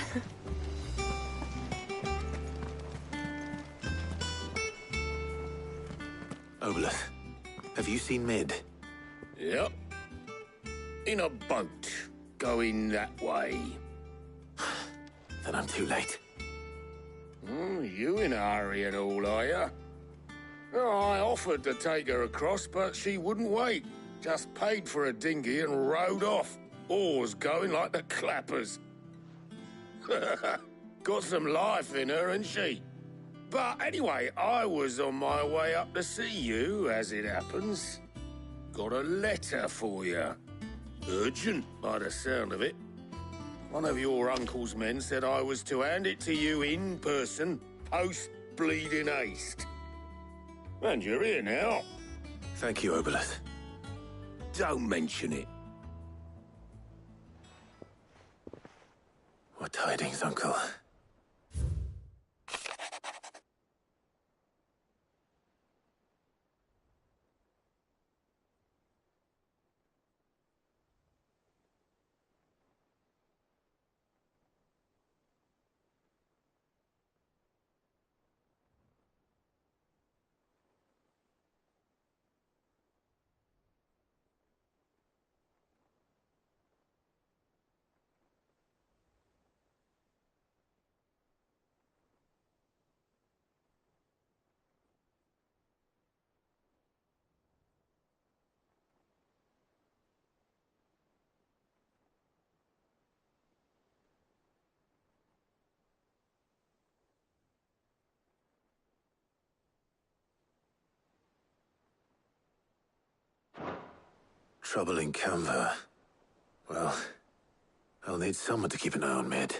Obolus, have you seen Mid? Yep. In a boat, going that way. Then I'm too late. You in a hurry and all, are you? Oh, I offered to take her across, but she wouldn't wait. Just paid for a dinghy and rowed off. Oars going like the clappers. Got some life in her, ain't she? But anyway, I was on my way up to see you, as it happens. Got a letter for you. Urgent, by the sound of it. One of your uncle's men said I was to hand it to you in person, post-bleeding haste. And you're here now. Thank you, Obelith. Don't mention it. What tidings, Uncle? Trouble in Canva. Well, I'll need someone to keep an eye on Mid.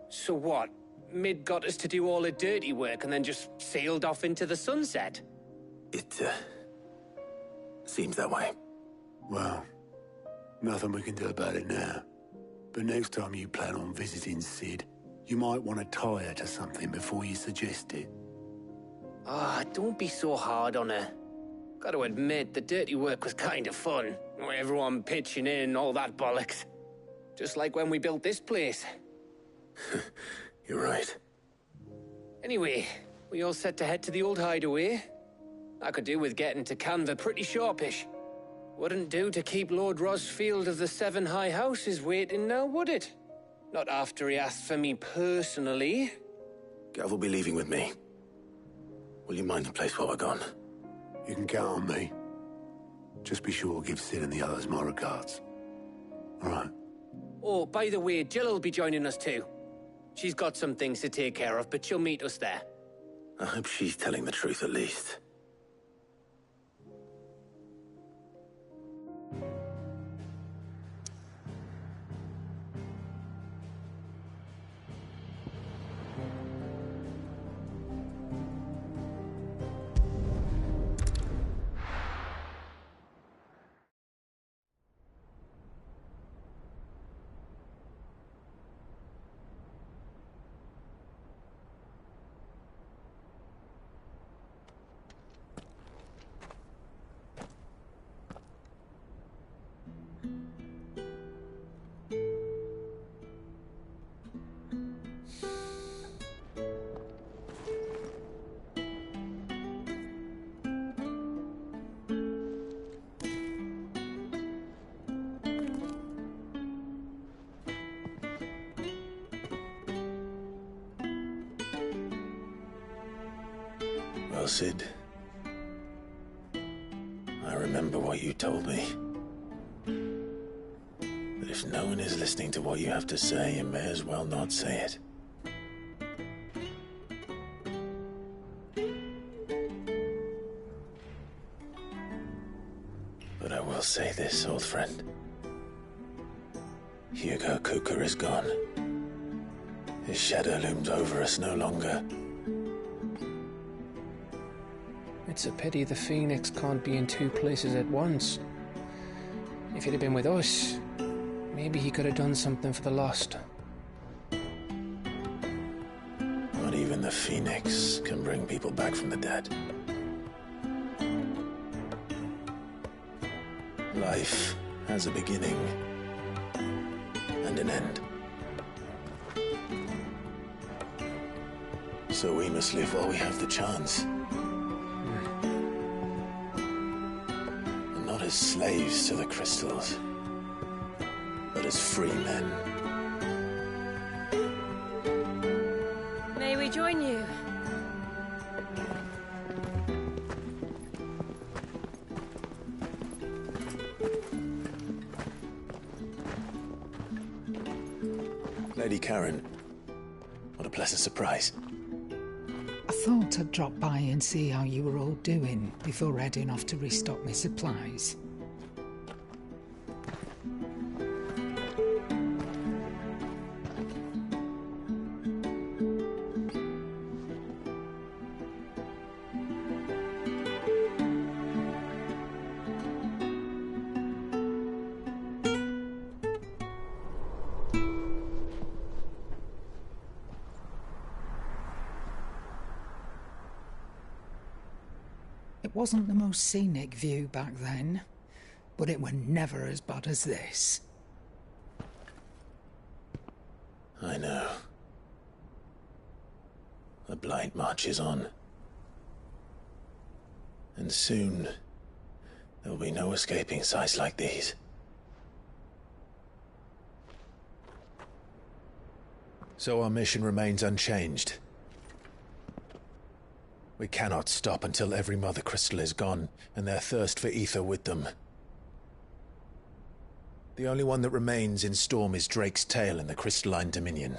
So what? Mid got us to do all the dirty work and then just sailed off into the sunset? It, seems that way. Well, nothing we can do about it now. But next time you plan on visiting Sid, you might want to tie her to something before you suggest it. Ah, don't be so hard on her. Gotta admit, the dirty work was kind of fun. Everyone pitching in, all that bollocks. Just like when we built this place. You're right. Anyway, we all set to head to the old hideaway. I could do with getting to Canva pretty sharpish. Wouldn't do to keep Lord Rosfield of the Seven High Houses waiting now, would it? Not after he asked for me personally. Gav will be leaving with me. Will you mind the place while we're gone? You can count on me. Just be sure to give Sid and the others my regards. All right. Oh, by the way, Jill will be joining us too. She's got some things to take care of, but she'll meet us there. I hope she's telling the truth at least. Well, Sid, I remember what you told me. That if no one is listening to what you have to say, you may as well not say it. But I will say this, old friend. Hugo Kuka is gone. His shadow looms over us no longer. It's a pity the Phoenix can't be in two places at once. If he'd have been with us, maybe he could have done something for the lost. Not even the Phoenix can bring people back from the dead. Life has a beginning and an end. So we must live while we have the chance. And not as slaves to the crystals, but as free men. May we join you? Lady Karen, what a pleasant surprise. I thought I'd drop by and see how you were all doing before heading off to restock my supplies. It wasn't the most scenic view back then, but it were never as bad as this. I know. The Blight marches on. And soon, there'll be no escaping sights like these. So our mission remains unchanged. We cannot stop until every Mother Crystal is gone, and their thirst for ether with them. The only one that remains in Storm is Drake's tail in the Crystalline Dominion.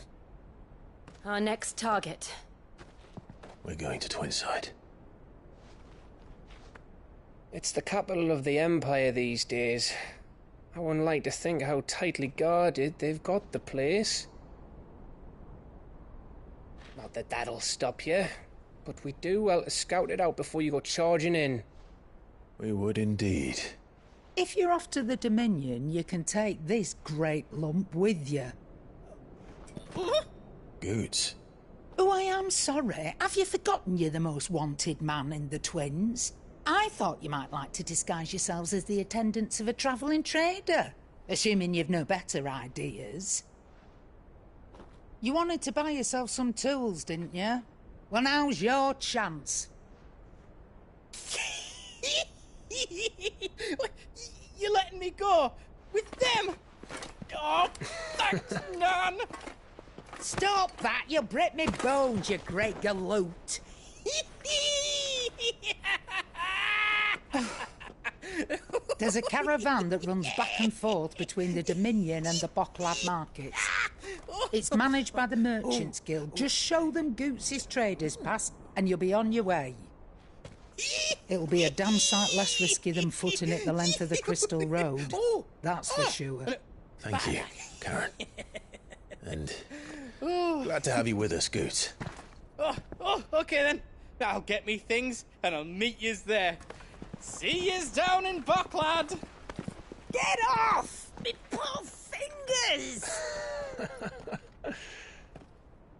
Our next target. We're going to Twinside. It's the capital of the Empire these days. I wouldn't like to think how tightly guarded they've got the place. Not that that'll stop you, but we do well to scout it out before you go charging in. We would indeed. If you're off to the Dominion, you can take this great lump with you. Goods. Oh, I am sorry. Have you forgotten you're the most wanted man in the Twins? I thought you might like to disguise yourselves as the attendants of a travelling trader, assuming you've no better ideas. You wanted to buy yourself some tools, didn't you? Well, now's your chance. You're letting me go? With them? Oh, thanks, Nan! Stop that! You'll break me bones, you great galoot! There's a caravan that runs back and forth between the Dominion and the Bocklad markets. It's managed by the Merchants Guild. Just show them Goots' traders pass and you'll be on your way. It'll be a damn sight less risky than footing it the length of the Crystal Road. That's for sure. Thank you, Karen. And glad to have you with us, Goots. Okay then. I'll get me things and I'll meet yous there. See yous down in Bocklad. Get off! Me poor fingers!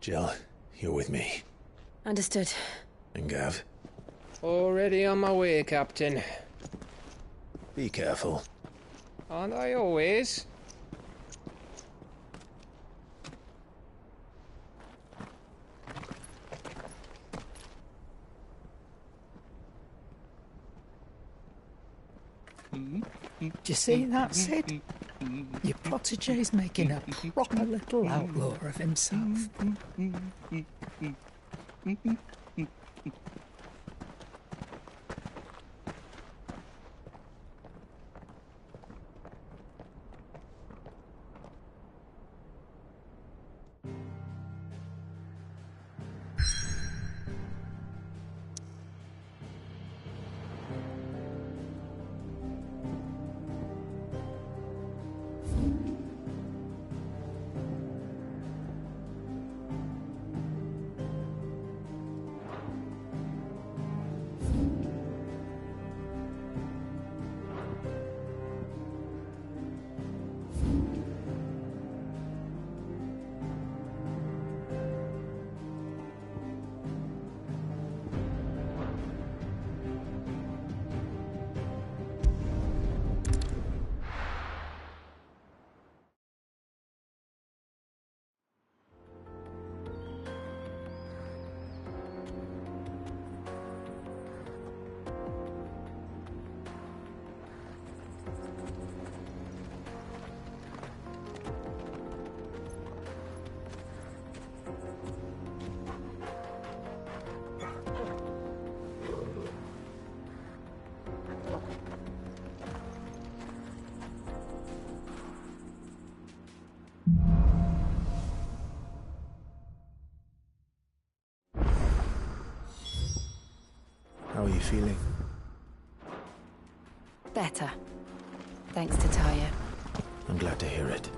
Jill, you're with me. Understood. And Gav? Already on my way, Captain. Be careful. Aren't I always? Do you see that, Sid? Your protege's making a proper little outlaw of himself. feeling? Better. Thanks to Taya. I'm glad to hear it.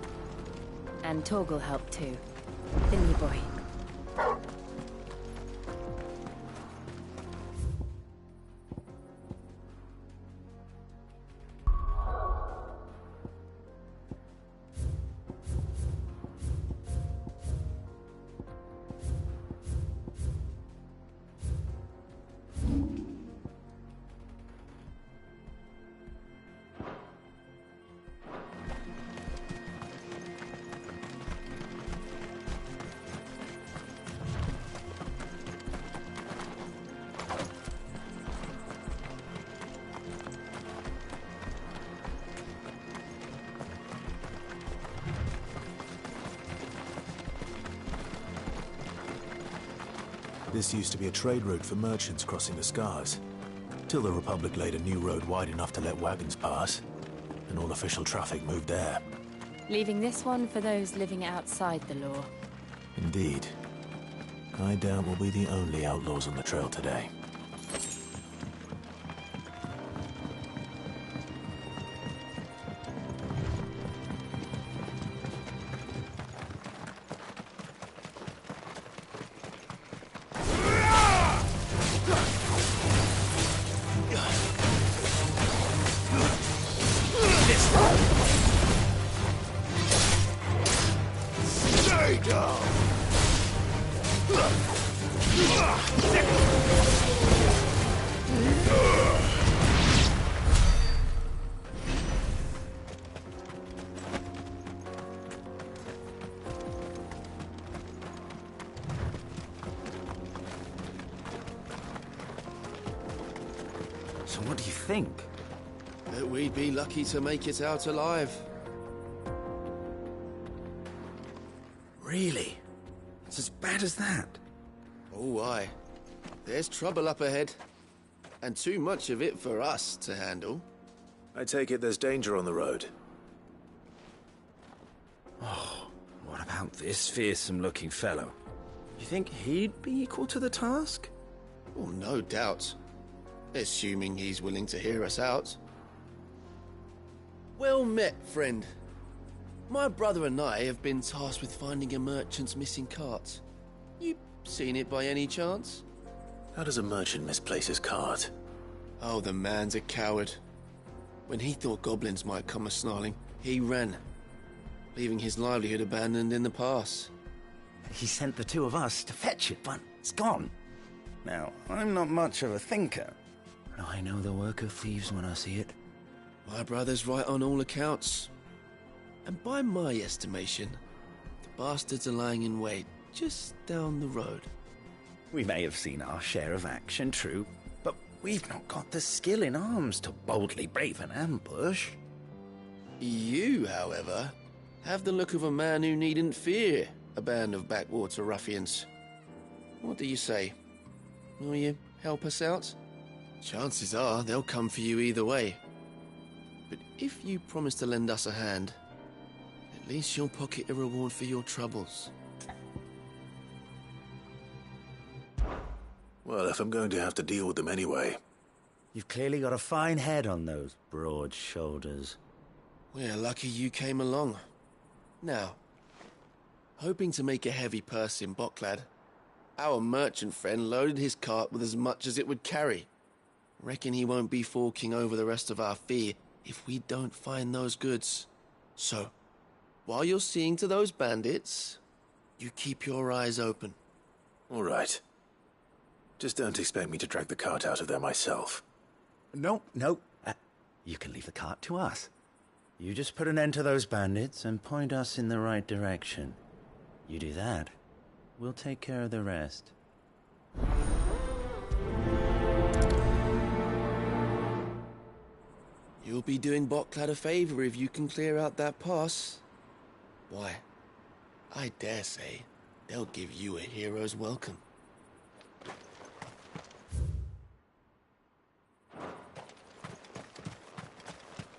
And Torgal helped too. The new boy. This used to be a trade route for merchants crossing the Scars, till the Republic laid a new road wide enough to let wagons pass, and all official traffic moved there. Leaving this one for those living outside the law. Indeed. I doubt we'll be the only outlaws on the trail today. So what do you think? That we'd be lucky to make it out alive. Really? It's as bad as that? Oh, aye. There's trouble up ahead. And too much of it for us to handle. I take it there's danger on the road. Oh, what about this fearsome-looking fellow? You think he'd be equal to the task? Oh, no doubt. Assuming he's willing to hear us out. Well met, friend. My brother and I have been tasked with finding a merchant's missing cart. You seen it by any chance? How does a merchant misplace his cart? Oh, the man's a coward. When he thought goblins might come a-snarling, he ran, leaving his livelihood abandoned in the pass. He sent the two of us to fetch it, but it's gone. Now, I'm not much of a thinker. I know the work of thieves when I see it. My brother's right on all accounts. And by my estimation, the bastards are lying in wait just down the road. We may have seen our share of action, true, but we've not got the skill in arms to boldly brave an ambush. You, however, have the look of a man who needn't fear a band of backwater ruffians. What do you say? Will you help us out? Chances are they'll come for you either way. But if you promise to lend us a hand, at least you'll pocket a reward for your troubles. Well, if I'm going to have to deal with them anyway. You've clearly got a fine head on those broad shoulders. We're lucky you came along. Now, hoping to make a heavy purse in Bocklad, our merchant friend loaded his cart with as much as it would carry. Reckon he won't be forking over the rest of our fee if we don't find those goods. So, while you're seeing to those bandits, you keep your eyes open. All right. Just don't expect me to drag the cart out of there myself. No. You can leave the cart to us. You just put an end to those bandits and point us in the right direction. You do that, we'll take care of the rest. You'll be doing Bocklad a favor if you can clear out that pass. Why, I dare say they'll give you a hero's welcome.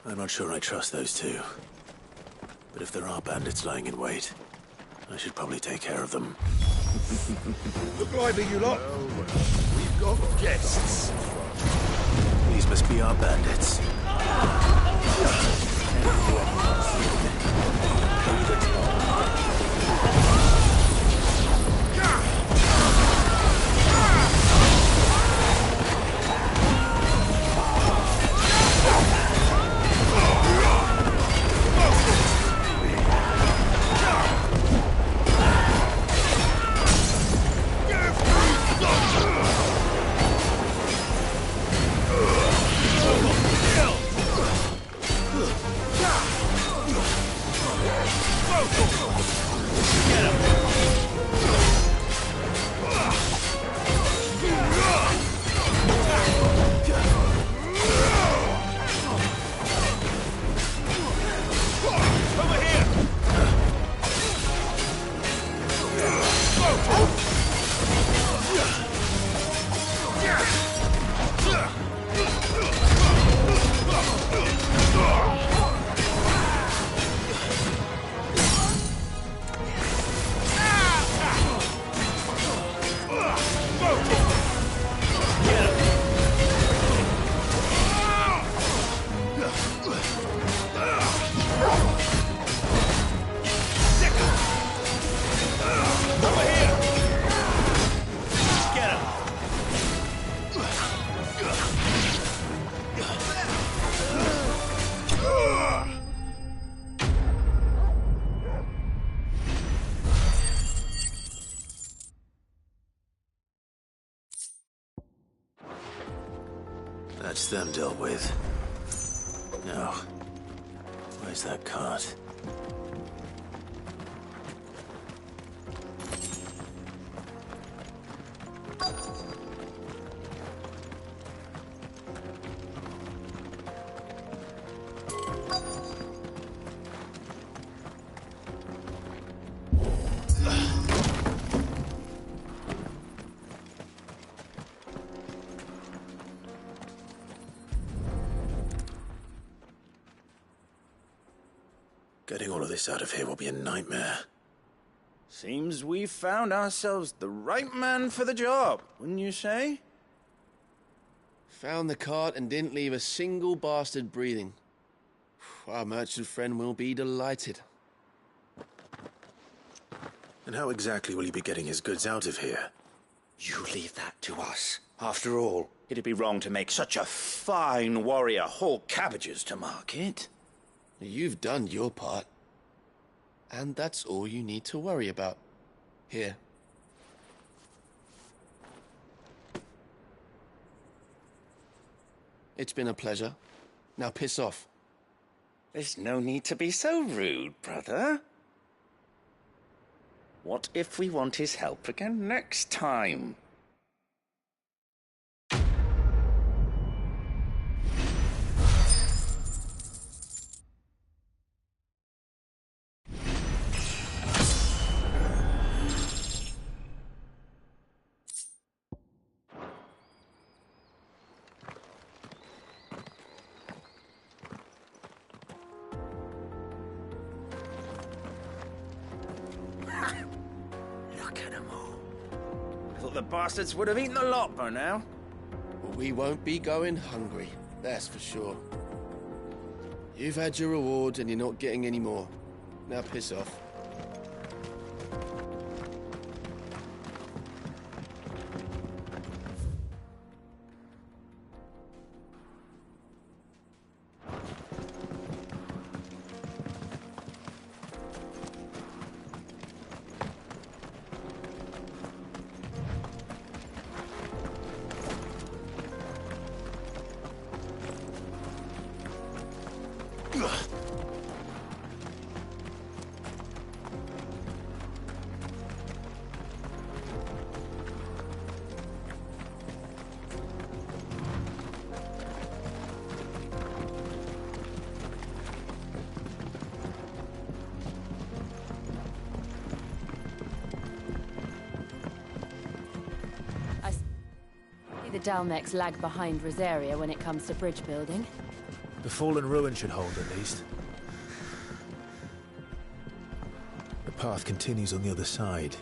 I'm not sure I trust those two. But if there are bandits lying in wait, I should probably take care of them. Look lively, you lot. We've got guests. These must be our bandits. That's them dealt with. Now, where's that cart? Getting all of this out of here will be a nightmare. Seems we've found ourselves the right man for the job, wouldn't you say? Found the cart and didn't leave a single bastard breathing. Our merchant friend will be delighted. And how exactly will he be getting his goods out of here? You leave that to us. After all, it'd be wrong to make such a fine warrior haul cabbages to market. You've done your part. And that's all you need to worry about. Here. It's been a pleasure. Now piss off. There's no need to be so rude, brother. What if we want his help again next time? The bastards would have eaten the lot by now. We won't be going hungry, that's for sure. You've had your rewards and you're not getting any more. Now piss off. The Dalmex lag behind Rosaria when it comes to bridge building. The fallen ruin should hold, at least. The path continues on the other side.